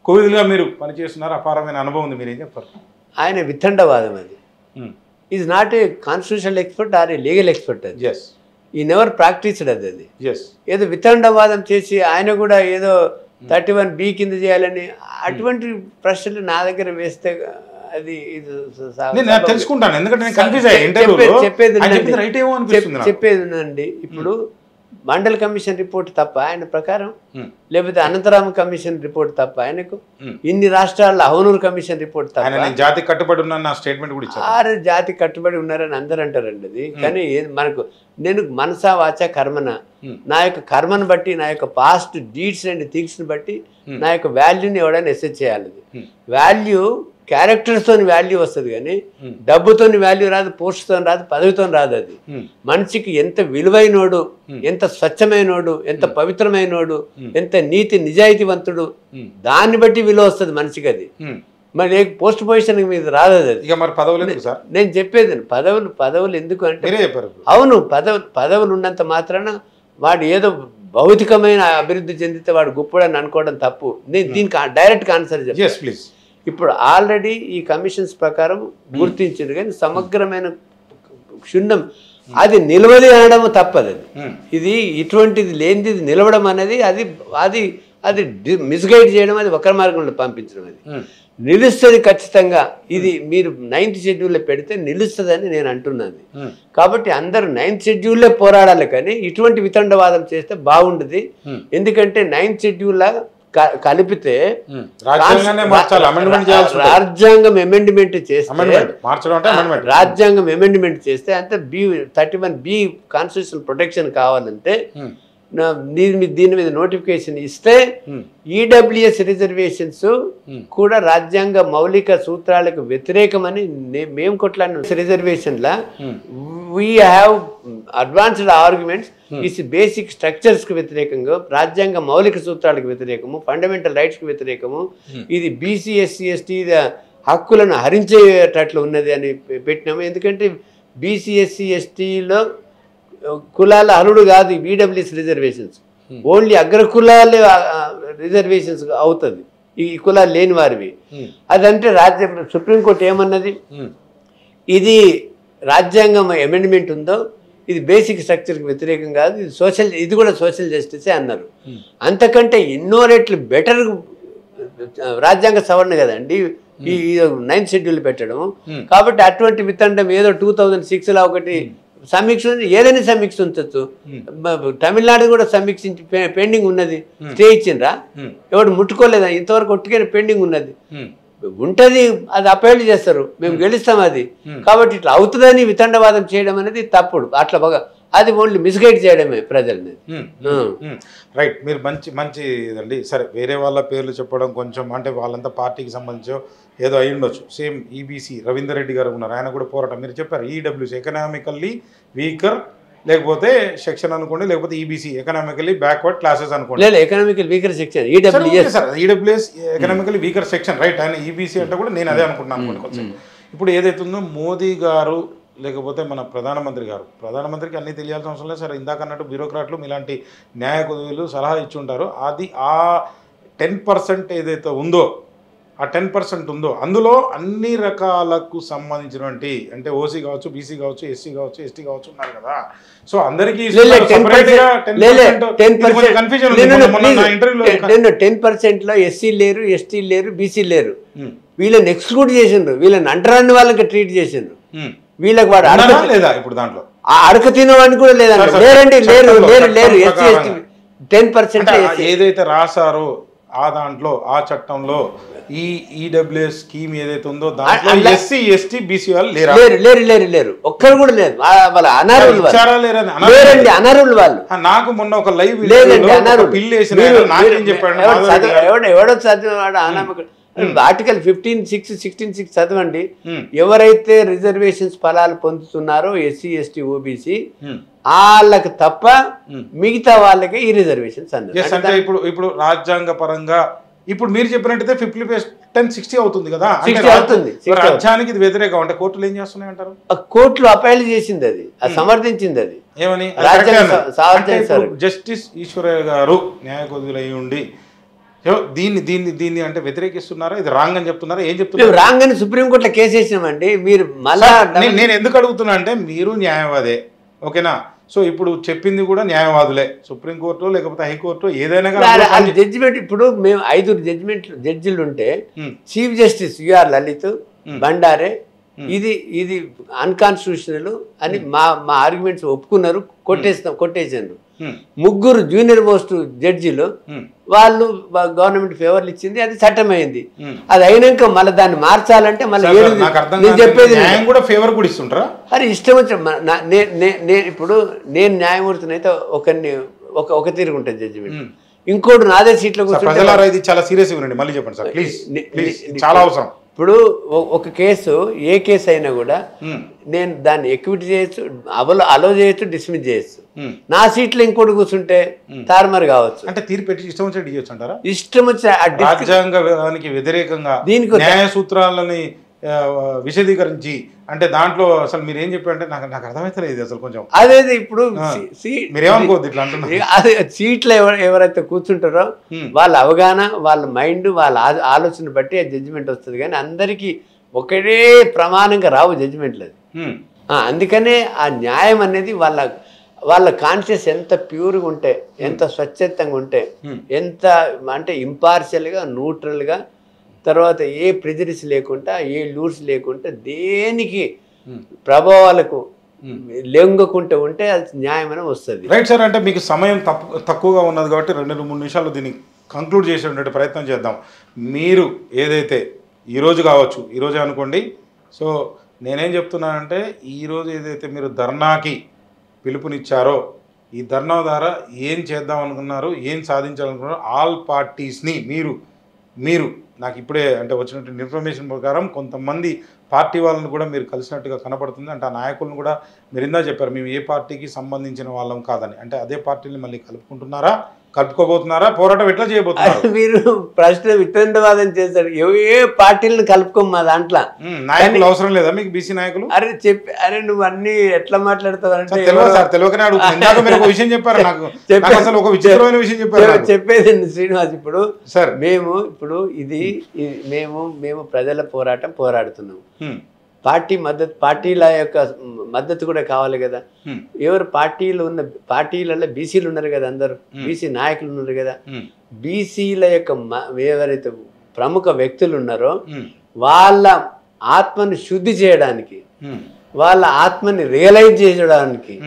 కోవిలుగా మీరు పనిచేస్తున్నారు, అపారమైన అనుభవం ఉంది, మీరు ఏం చెప్తారు? ఆయన వితండవాదం అది is not a constitutional expert or a legal expert. అది ఈ నెవర్ ప్రాక్టీస్డ్ అది ఏదో వితండవాదం చేసి ఆయన కూడా ఏదో 31B కింద చేయాలని అటువంటి ప్రశ్నలు నా దగ్గర వేస్తే అది తెలుసుకుంటాను. ఎందుకంటే చెప్పేది ఉందండి. ఇప్పుడు మండల్ కమిషన్ రిపోర్ట్ తప్ప ఆయన ప్రకారం, లేకపోతే అనంతరామ కమిషన్ రిపోర్ట్ తప్ప ఆయనకు, ఇన్ని రాష్ట్రాల్లో హౌనూరు కమిషన్ రిపోర్ట్ తప్ప జాతి కట్టుబడి ఉన్న స్టేట్మెంట్ కూడా ఇచ్చారు. జాతి కట్టుబడి ఉన్నారని అందరూ అంటారండి. అది కానీ మనకు నేను మనసా వాచా కర్మన, నా యొక్క కర్మను బట్టి, నా యొక్క పాస్ట్ డీడ్స్ అండ్ థింగ్స్ని బట్టి నా యొక్క వాల్యూని ఎవడైనా ఎసెస్ చేయాలి. వాల్యూ క్యారెక్టర్స్తో వాల్యూ వస్తుంది కానీ డబ్బుతో వాల్యూ రాదు, పోస్ట్తో రాదు, పదవితో రాదు. అది మనిషికి ఎంత విలువైనోడు, ఎంత స్వచ్ఛమైనోడు, ఎంత పవిత్రమైనోడు, ఎంత నీతి నిజాయితీవంతుడు, దాన్ని బట్టి విలువ వస్తుంది మనిషికి. అది మరి పోస్ట్ పొజిషన్ మీద రాదు. అది నేను చెప్పేది పదవులు ఎందుకు అంటే, అవును పదవులు ఉన్నంత మాత్రాన వాడు ఏదో భౌతికమైన అభివృద్ధి చెందితే వాడు గొప్పడని అనుకోవడం తప్పు. నేను దీనికి డైరెక్ట్ ఆన్సర్ చెప్తాను. ఇప్పుడు ఆల్రెడీ ఈ కమిషన్స్ ప్రకారం గుర్తించింది కానీ సమగ్రమైన క్షుణ్ణం అది నిలవది అనడం తప్పదు. ఇది ఇటువంటిది లేనిది నిలవడం అనేది అది అది అది మిస్గైడ్ చేయడం, అది వక్ర మార్గంలో పంపించడం. అది నిలుస్తుంది ఖచ్చితంగా. ఇది మీరు 9th షెడ్యూల్లో పెడితే నిలుస్తుందని నేను అంటున్నాను. కాబట్టి అందరూ 9th షెడ్యూల్లో పోరాడాలి కానీ ఇటువంటి వితండవాదం చేస్తే బాగుండదు. ఎందుకంటే 9th షెడ్యూల్ కలిపితే రాజ్యాంగం అమెండ్మెంట్ చేస్తే అంటే 31B కాన్స్టిట్యూషనల్ ప్రొటెక్షన్ కావాలంటే దీని మీద నోటిఫికేషన్ ఇస్తే ఈడబ్ల్యూఎస్ రిజర్వేషన్స్ కూడా రాజ్యాంగ మౌలిక సూత్రాలకు వ్యతిరేకమని మేము కొట్లాడిన రిజర్వేషన్ల we have advanced arguments is basic స్ట్రక్చర్స్కి వ్యతిరేకంగా, రాజ్యాంగ మౌలిక సూత్రాలకు వ్యతిరేకము, ఫండమెంటల్ రైట్స్కి వ్యతిరేకము, ఇది బీసీ ఎస్సీ ఎస్టీ హక్కులను హరించేటట్లు ఉన్నది అని పెట్టినాము. ఎందుకంటే బీసీ ఎస్సీ ఎస్టీలో కులాల అర్హుడు కాదు ఈడబ్ల్యూఎస్ రిజర్వేషన్స్, ఓన్లీ అగ్రకులాల రిజర్వేషన్స్ అవుతుంది ఈ కులాలు లేని వారివి. అదంటే సుప్రీంకోర్టు ఏమన్నది, ఇది రాజ్యాంగం అమెండ్మెంట్ ఉందో ఇది బేసిక్ స్ట్రక్చర్కి వ్యతిరేకం కాదు, ఇది కూడా సోషల్ జస్టిసే అన్నారు. అంతకంటే ఎన్నో రెట్లు బెటర్ రాజ్యాంగ సవరణ కదండి ఈ 9th షెడ్యూల్ పెట్టడం. కాబట్టి అటువంటి వితండం ఏదో 2006లో ఒకటి సమీక్ష ఏదైనా సమీక్ష ఉంచచ్చు. తమిళనాడు కూడా సమీక్షించి పెండింగ్ ఉన్నది, స్టే ఇచ్చిండ్రా, ఎవడు ముట్టుకోలేదా ఇంతవరకు ఒట్టుకైనా పెండింగ్ ఉన్నది ఉంటుంది, అది అపీల్ చేస్తారు, మేము గెలుస్తాం అది. కాబట్టి ఇట్లా అవుతుందని వితండవాదం చేయడం అనేది తప్పుడు. అట్లా బాగా అది ఓన్లీ మిస్గైడ్ చేయడమే ప్రజల్ని. రైట్, మీరు మంచి ఇదండి. సరే, వేరే వాళ్ళ పేర్లు చెప్పడం కొంచెం అంటే వాళ్ళంతా పార్టీకి సంబంధించో ఏదో అయి ఉండొచ్చు. సేమ్ ఈబీసీ రవీందర్ రెడ్డి గారు ఉన్నారు, ఆయన కూడా పోరాటం మీరు చెప్పారు. ఈడబ్ల్యూసీ ఎకనామికల్లీ వీకర్ లేకపోతే సెక్షన్ అనుకోండి, లేకపోతే ఈబీసీ ఎకనామికల్లీ బ్యాక్వర్డ్ క్లాసెస్ అనుకోండి. లేదు, economical weaker section EWS economically weaker section, right. ఆయన ఈబీసీ అంటే కూడా నేను అదే అనుకుంటున్నాను అనుకోండి కొంచెం. ఇప్పుడు ఏదైతే ఉందో మోదీ గారు లేకపోతే మన ప్రధానమంత్రికి అన్నీ తెలియాల్సిన అవసరం లేదు. సరే, ఇందాక అన్నట్టు బ్యూరోక్రాట్లు ఇలాంటి న్యాయ కుదువులు సలహా ఇచ్చి ఉంటారు. అది ఆ 10% ఏదైతే ఉందో, ఆ 10% ఉందో అందులో అన్ని రకాలకు సంబంధించినటువంటి అంటే ఓసీ కావచ్చు, బీసీ కావచ్చు, ఎస్సీ కావచ్చు, ఎస్టీ కావచ్చు ఉన్నారు కదా. సో అందరికీ 10%లో ఎస్సీ లేరు, ఎస్టీ లేరు, బీసీ లేరు. వీళ్ళని ఎక్స్క్లూడ్ చేసిండ్రు, వీళ్ళని అంటరాని వాళ్ళకి ట్రీట్ చేసిండ్రు. వీళ్ళకి వాడు లేదా ఇప్పుడు దాంట్లో అడక తినవాడిని కూడా లేదండి. లేరండి, లేరు. ఎస్సీ ఎస్టీ 10% ఏదైతే రాశారో ఆ దాంట్లో ఆ చట్టంలో ఈ ఈడబ్ల్యూఎస్ స్కీమ్ ఏదైతే ఉందో దాంట్లో ఎస్సీ ఎస్టీ బీసీ వాళ్ళు లేరా? లేరు ఒక్కరు కూడా లేదు. వాళ్ళ అనర్హులు ఇచ్చారా లేరని లేరండి, అనర్హులు వాళ్ళు. నాకు మొన్న ఒక లైవ్ లేదండి, అనర్హులు. బిల్ వేసిన నాకేం చెప్పాడు, ఎవడో చదివాడు అనామకుడు. ఆర్టికల్ 15(6) చదవండి. ఎవరైతే రిజర్వేషన్స్ ఫలాలు పొందుతున్నారో ఎస్సీ ఎస్టీ ఓబీసీ వాళ్ళకి తప్ప మిగతా వాళ్ళకి ఈ రిజర్వేషన్స్ అంటే ఇప్పుడు రాజ్యాంగ పరంగా ఇప్పుడు మీరు చెప్పినట్టయితే 50/10 అవుతుంది కదా, అవుతుంది. రాజ్యానికి ఇది వ్యతిరేకం అంటే కోర్టులు ఏం చేస్తున్నాయి అంటారు? కోర్టులు అపైల్ చేసింది, అది సమర్థించింది. అది ఏమని? జస్టిస్ ఈశ్వరయ్య గారు న్యాయకోదులై ఉండి దీన్ని అంటే వ్యతిరేకిస్తున్నారా, ఇది రాంగ్ అని చెప్తున్నారా, ఏం చెప్తున్నారు? రాంగ్ అని సుప్రీంకోర్టులో కేసు వేసినామండి. మీరు మళ్ళా నేను ఎందుకు అడుగుతున్నా అంటే మీరు న్యాయవాదే, ఓకేనా? సో ఇప్పుడు చెప్పింది కూడా న్యాయవాదులే, సుప్రీంకోర్టు లేకపోతే హైకోర్టు ఏదైనా జడ్జిమెంట్. ఇప్పుడు మేము 5 జడ్జిలు ఉంటే చీఫ్ జస్టిస్ యుఆర్ లలిత్, బండారే ఇది అన్కాన్స్టిట్యూషనల్ అని మా ఆర్గ్యుమెంట్స్ ఒప్పుకున్నారు, కొట్టేసారు. 3 జూనియర్ మోస్ట్ జడ్జిలు వాళ్ళు గవర్నమెంట్ ఫేవర్లు ఇచ్చింది, అది చట్టమైంది. అది అయినాక మళ్ళీ దాన్ని మార్చాలంటే మళ్ళీ నేను చెప్పేది ఫేవర్ కూడా ఇస్తుంటారా? అది ఇష్టం వచ్చిన ఇప్పుడు నేను న్యాయమూర్తిని అయితే ఒక తీరుగా ఉంటుంది జడ్జిమెంట్, ఇంకోటి నాదే సీట్లో కూర్చొని చాలా సీరియస్ గా మళ్ళీ చెప్పండి సార్ ప్లీజ్, చాలా అవసరం. ఇప్పుడు ఒక కేసు ఏ కేసు అయినా కూడా నేను దాన్ని ఎక్విట్ చేయొచ్చు, అలో చేయొచ్చు, డిస్మిస్ చేయొచ్చు. నా సీట్లో ఇంకోటి కూర్చుంటే తారుమారు కావచ్చు. అంటే తీర్పు పెట్టి ఇష్టం వచ్చినట్టు చేయొచ్చు అంటారా? ఇష్టం వచ్చే రాజ్యాంగానికి వ్యతిరేకంగా దీనికి న్యాయ సూత్రాలని విశదీకరించి అంటే దాంట్లో అసలు మీరు ఏం చెప్పారంటే నాకు అర్థమైతే అసలు కొంచెం అదే ఇప్పుడు మీరేమనుకోవద్దు ఇట్లా అంటున్నారు. అదే సీట్లో ఎవరైతే కూర్చుంటారో వాళ్ళ అవగాహన, వాళ్ళ మైండ్, వాళ్ళ ఆలోచన బట్టి ఆ జడ్జిమెంట్ వస్తుంది. కానీ అందరికీ ఒకటే ప్రమాణంగా రావు జడ్జిమెంట్లు. అది అందుకనే ఆ న్యాయం అనేది వాళ్ళ కాన్షియస్ ఎంత ప్యూర్గా ఉంటే, ఎంత స్వచ్ఛతంగా ఉంటే, ఎంత అంటే ఇంపార్షియల్గా, న్యూట్రల్గా, తర్వాత ఏ ప్రెజరిస్ లేకుండా, ఏ లూర్స్ లేకుండా, దేనికి ప్రభావాలకు లెంగకుంటే ఉంటే అది న్యాయమైన వస్తుంది. రైట్ సార్, అంటే మీకు సమయం తక్కువగా ఉన్నది కాబట్టి 2-3 నిమిషాలు దీన్ని కంక్లూడ్ చేసేటువంటి ప్రయత్నం చేద్దాం. మీరు ఏదైతే ఈరోజు కావచ్చు, ఈరోజే అనుకోండి. సో నేనేం చెప్తున్నానంటే ఈరోజు ఏదైతే మీరు ధర్నాకి పిలుపునిచ్చారో ఈ ధర్నా ద్వారా ఏం చేద్దాం అనుకున్నారు, ఏం సాధించాలనుకున్నారు, ఆల్ పార్టీస్ని మీరు నాకు ఇప్పుడే అంటే వచ్చినటువంటి ఇన్ఫర్మేషన్ ప్రకారం కొంతమంది పార్టీ వాళ్ళని కూడా మీరు కలిసినట్టుగా కనపడుతుంది. అంటే ఆ నాయకులను కూడా మీరు ఇందా చెప్పారు మేము ఏ పార్టీకి సంబంధించిన వాళ్ళం కాదని. అంటే అదే పార్టీని మళ్ళీ కలుపుకుంటున్నారా, కలుపుకోబోతున్నారా, పోరాటం ఎట్లా చేయబోతున్నారు? మీరు ప్రశ్న వితండవాదం చేశారు. ఏ పార్టీలను కలుపుకోం మా దాంట్లో. నాయకులు అవసరం లేదా మీకు, బీసీ నాయకులు? అరే నువ్వు అన్ని ఎట్లా మాట్లాడతావు అంటే తెలియకనే అడుగుతున్నాను. మీరు ఒక విషయం చెప్పారు నాకు, అసలు ఒక విచిత్రమైన విషయం చెప్పారు. చెప్పేది శ్రీనివాస్, ఇప్పుడు సార్ మేము ప్రజల పోరాడుతున్నాం. పార్టీల యొక్క మద్దతు కూడా కావాలి కదా. ఎవరు పార్టీలలో బీసీలు ఉన్నారు కదా, అందరు బీసీ నాయకులు ఉన్నారు కదా. బీసీల యొక్క ఎవరైతే ప్రముఖ వ్యక్తులు ఉన్నారో వాళ్ళ ఆత్మని శుద్ధి చేయడానికి, వాళ్ళ ఆత్మని రియలైజ్ చేయడానికి,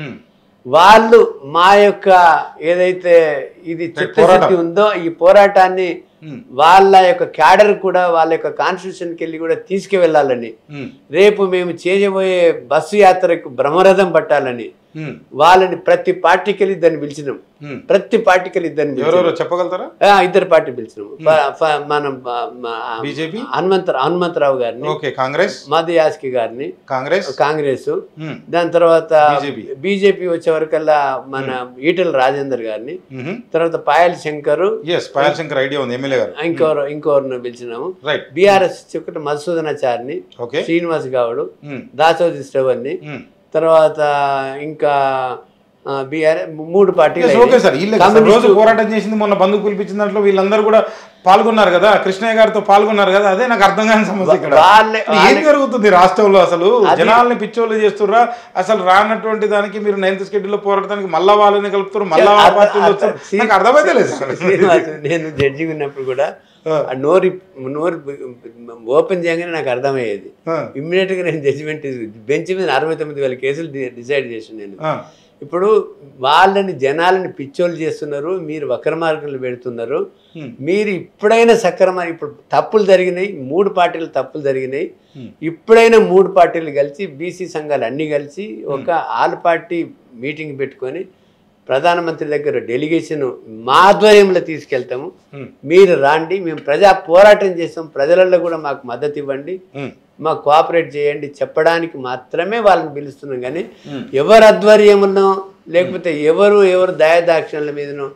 వాళ్ళు మా యొక్క ఏదైతే ఇది చిత్తశుద్ధి ఉందో ఈ పోరాటాన్ని వాళ్ళ యొక్క క్యాడర్ కూడా వాళ్ళ యొక్క కాన్స్టిట్యూషన్కి వెళ్ళి కూడా తీసుకువెళ్ళాలని, రేపు మేము చేయబోయే బస్సు యాత్రకు బ్రహ్మరథం పట్టాలని వాళ్ళని ప్రతి పార్టీకి వెళ్ళి ఇద్దరిని పిలిచినాం. ప్రతి పార్టీకి వెళ్ళి ఇద్దరిని చెప్పగలుగుతారా? 2 పార్టీ పిలిచినాం. మనం హనుమంతరావు గారిని, కాంగ్రెస్ మధు యాస్కి గారిని కాంగ్రెస్, దాని తర్వాత బీజేపీ వచ్చే వరకల్లా మన ఈటెల రాజేందర్ గారిని, తర్వాత పాయల్ శంకర్ ఐడియా ఉంది, ఎమ్మెల్యే గారు, ఇంకోరిని పిలిచినాము. బీఆర్ఎస్ చెప్పిన మధుసూదనాచారిని, శ్రీనివాస్ గౌడ్, దాసోజీ శ్రవణ్ని, తర్వాత ఇంకా బీఆర్ఎస్ 3 పార్టీలు పోరాటం చేసింది. మొన్న బంధుకు పిలిపించిన దాంట్లో వీళ్ళందరూ కూడా పాల్గొన్నారు కదా, కృష్ణయ్య గారితో పాల్గొన్నారు కదా. అదే నాకు అర్థం కాని సమస్య. ఇక్కడ ఏం జరుగుతుంది రాష్ట్రంలో? అసలు జనాల్ని పిచ్చోళ్ళు చేస్తుర్రా? అసలు రానటువంటి దానికి మీరు 9th షెడ్యూల్లో పోరాడటానికి మళ్ళా వాళ్ళని కలుపుతారు, మళ్ళా పార్టీలు వస్తారు. నాకు అర్థమైతే లేదు. నేను జడ్జి ఉన్నప్పుడు కూడా నోరు ఓపెన్ చేయగానే నాకు అర్థమయ్యేది. ఇమ్మీడియట్ గా నేను జడ్జిమెంట్ బెంచ్ మీద 69,000 కేసులు డిసైడ్ చేసి నేను ఇప్పుడు వాళ్ళని జనాలని పిచ్చోళ్ళు చేస్తున్నారు, మీరు వక్ర మార్గంలో పెడుతున్నారు. మీరు ఇప్పుడైనా సక్రమంగా, ఇప్పుడు తప్పులు జరిగినాయి, 3 పార్టీలు తప్పులు జరిగినాయి, ఇప్పుడైనా 3 పార్టీలు కలిసి బీసీ సంఘాలు అన్నీ కలిసి ఒక ఆల్ పార్టీ మీటింగ్ పెట్టుకొని ప్రధానమంత్రి దగ్గర డెలిగేషన్ మా ఆధ్వర్యంలో తీసుకెళ్తాము, మీరు రాండి, మేము ప్రజా పోరాటం చేస్తాం, ప్రజలలో కూడా మాకు మద్దతు ఇవ్వండి, మాకు కోఆపరేట్ చేయండి చెప్పడానికి మాత్రమే వాళ్ళని పిలుస్తున్నాం. కానీ ఎవరు ఆధ్వర్యంలో లేకపోతే ఎవరు దయాదాక్షిణ్యాల మీదనో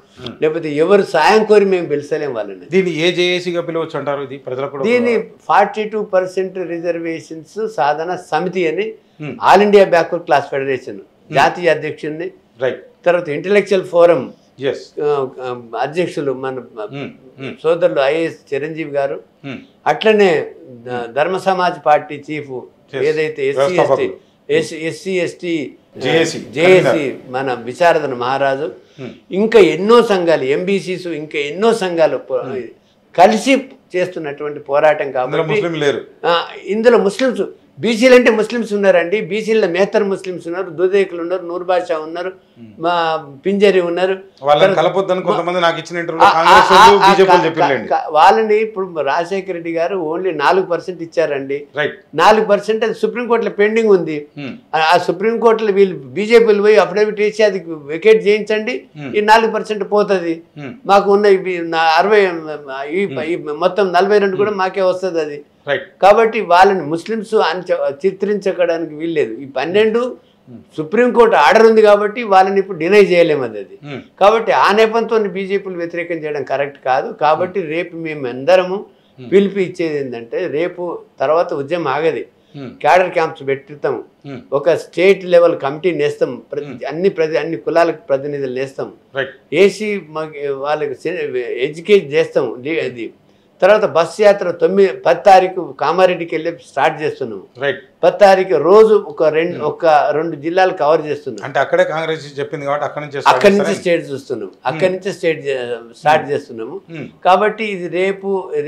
లేకపోతే ఎవరు సాయం కోరి మేము పిలుస్తలేం వాళ్ళని. దీన్ని ఏ జేఏసీగా పిలవచ్చు అంటారు? ఇది ప్రజలకు దీన్ని 42% రిజర్వేషన్స్ సాధన సమితి అని all India backward class federation జాతీయ అధ్యక్షుడిని, తర్వాత ఇంటలెక్చువల్ ఫోరం అధ్యక్షులు మన సోదరులు ఐఏఎస్ చిరంజీవి గారు, అట్లనే ధర్మ సమాజ్ పార్టీ చీఫ్ ఏదైతే ఎస్సీ ఎస్టీ జేఏసీ మన విశారదన మహారాజు, ఇంకా ఎన్నో సంఘాలు ఎంబీసీస్, ఇంకా ఎన్నో సంఘాలు కలిసి చేస్తున్నటువంటి పోరాటం. కాబట్టి ఇందులో ముస్లిమ్స్, బీసీలు అంటే ముస్లిమ్స్ ఉన్నారండి, బీసీలో మేతర్ ముస్లిమ్స్ ఉన్నారు, దుదేకులు ఉన్నారు, నూర్ బాషా ఉన్నారు, మా పింజరి ఉన్నారు. వాళ్ళని ఇప్పుడు రాజశేఖర రెడ్డి గారు ఓన్లీ 4% ఇచ్చారండి. 4% అది సుప్రీంకోర్టులో పెండింగ్ ఉంది. ఆ సుప్రీంకోర్టులో వీళ్ళు బీజేపీలు పోయి అఫిడవిట్ వేసి అది వెకేట్ చేయించండి, ఈ 4% పోతుంది. మాకు ఉన్న 60 మొత్తం 42 కూడా మాకే వస్తుంది అది. కాబట్టి వాళ్ళని ముస్లిమ్స్ చిత్రించడానికి వీల్లేదు. ఈ 12 సుప్రీంకోర్టు ఆర్డర్ ఉంది కాబట్టి వాళ్ళని ఇప్పుడు డినై చేయలేము అది. కాబట్టి ఆ నేపథ్యంతో బీజేపీలు వ్యతిరేకం చేయడం కరెక్ట్ కాదు. కాబట్టి రేపు మేము అందరము పిలిపి ఇచ్చేది ఏంటంటే, రేపు తర్వాత ఉద్యమం ఆగది, క్యాడర్ క్యాంప్స్ పెట్టుతాం, ఒక స్టేట్ లెవెల్ కమిటీ నేస్తాం, అన్ని కులాలకు ప్రతినిధులు నేస్తాం, ఏసీ వాళ్ళకి ఎడ్యుకేట్ చేస్తాం. అది తర్వాత బస్ యాత్ర 10 తారీఖు కామారెడ్డికి వెళ్ళి స్టార్ట్ చేస్తున్నాము. 10 తారీఖు రోజు ఒక 2 జిల్లాలు కవర్ చేస్తున్నాం. అంటే అక్కడే కాంగ్రెస్ చెప్పింది కాబట్టి అక్కడి నుంచి స్టేట్ చూస్తున్నాం, అక్కడి నుంచి స్టార్ట్ చేస్తున్నాము. కాబట్టి ఇది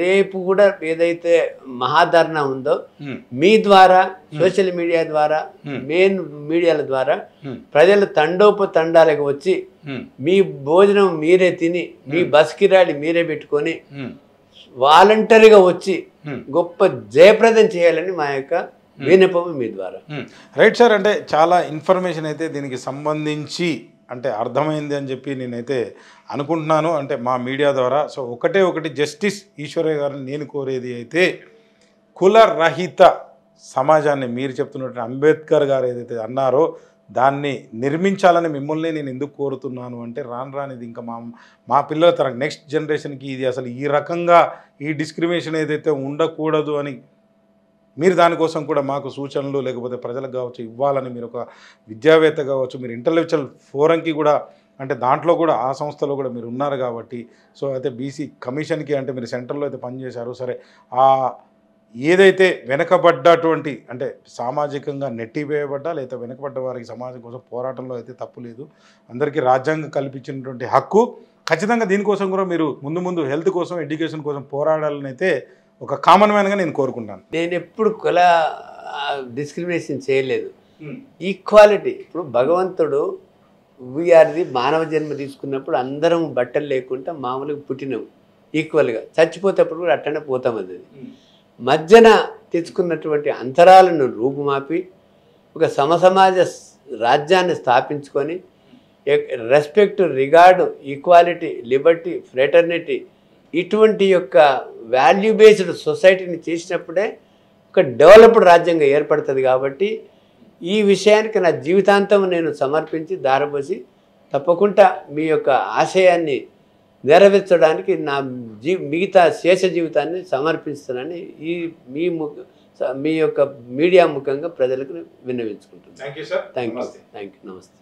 రేపు కూడా ఏదైతే మహాధరణ ఉందో మీ ద్వారా, సోషల్ మీడియా ద్వారా, మెయిన్ మీడియాల ద్వారా ప్రజలు తండోపతండాలకు వచ్చి మీ భోజనం మీరే తిని, మీ బస్ కిరాడి మీరే పెట్టుకొని వాలంటరీగా వచ్చి గొప్ప జయప్రదం చేయాలని మా యొక్క విన్నపం మీ ద్వారా. రైట్ సార్, అంటే చాలా ఇన్ఫర్మేషన్ అయితే దీనికి సంబంధించి అంటే అర్థమైంది అని చెప్పి నేనైతే అనుకుంటున్నాను, అంటే మా మీడియా ద్వారా. సో ఒకటి జస్టిస్ ఈశ్వరయ్య గారిని నేను కోరేది అయితే, కులరహిత సమాజాన్ని మీరు చెప్తున్నట్టు అంబేద్కర్ గారు ఏదైతే అన్నారో దాన్ని నిర్మించాలని మిమ్మల్ని నేను ఎందుకు కోరుతున్నాను అంటే, రానిది ఇంకా మా పిల్లల తరం నెక్స్ట్ జనరేషన్కి ఇది అసలు ఈ రకంగా ఈ డిస్క్రిమినేషన్ ఏదైతే ఉండకూడదు అని మీరు దానికోసం కూడా మాకు సూచనలు లేకపోతే ప్రజలకు కావచ్చు ఇవ్వాలని, మీరు ఒక విద్యావేత్త కావచ్చు, మీరు ఇంటలెక్చువల్ ఫోరంకి కూడా అంటే దాంట్లో కూడా ఆ సంస్థలో కూడా మీరు ఉన్నారు కాబట్టి, సో అయితే బీసీ కమిషన్కి అంటే మీరు సెంటర్లో అయితే పనిచేశారు. సరే, ఆ ఏదైతే వెనకబడ్డటువంటి అంటే సామాజికంగా నెట్టివేయబడ్డా లేదా వెనకబడ్డ వారికి సమాజం కోసం పోరాటంలో అయితే తప్పు లేదు, అందరికీ రాజ్యాంగం కల్పించినటువంటి హక్కు. ఖచ్చితంగా దీనికోసం కూడా మీరు ముందు హెల్త్ కోసం, ఎడ్యుకేషన్ కోసం పోరాడాలని అయితే ఒక కామన్ మ్యాన్గా నేను కోరుకుంటాను. నేను ఎప్పుడు కుల డిస్క్రిమినేషన్ చేయలేదు, ఈక్వాలిటీ. ఇప్పుడు భగవంతుడు వీఆర్ది మానవ జన్మ తీసుకున్నప్పుడు అందరం బట్టలు లేకుండా మామూలుగా పుట్టినాము ఈక్వల్గా, చచ్చిపోతేప్పుడు కూడా అట్టనే పోతాం. అది మధ్యన తెచ్చుకున్నటువంటి అంతరాలను రూపుమాపి ఒక సమసమాజ రాజ్యాన్ని స్థాపించుకొని respect, regard, equality, liberty, fraternity ఇటువంటి యొక్క వాల్యూ బేస్డ్ సొసైటీని చేసినప్పుడే ఒక డెవలప్డ్ రాజ్యంగా ఏర్పడుతుంది. కాబట్టి ఈ విషయానికి నా జీవితాంతం నేను సమర్పించి దారపోసి తప్పకుండా మీ యొక్క ఆశయాన్ని నెరవేర్చడానికి నా మిగతా శేష జీవితాన్ని సమర్పిస్తానని మీ యొక్క మీడియా ముఖంగా ప్రజలకు విన్నవించుకుంటున్నాను. Thank you sir. Thank you. నమస్తే.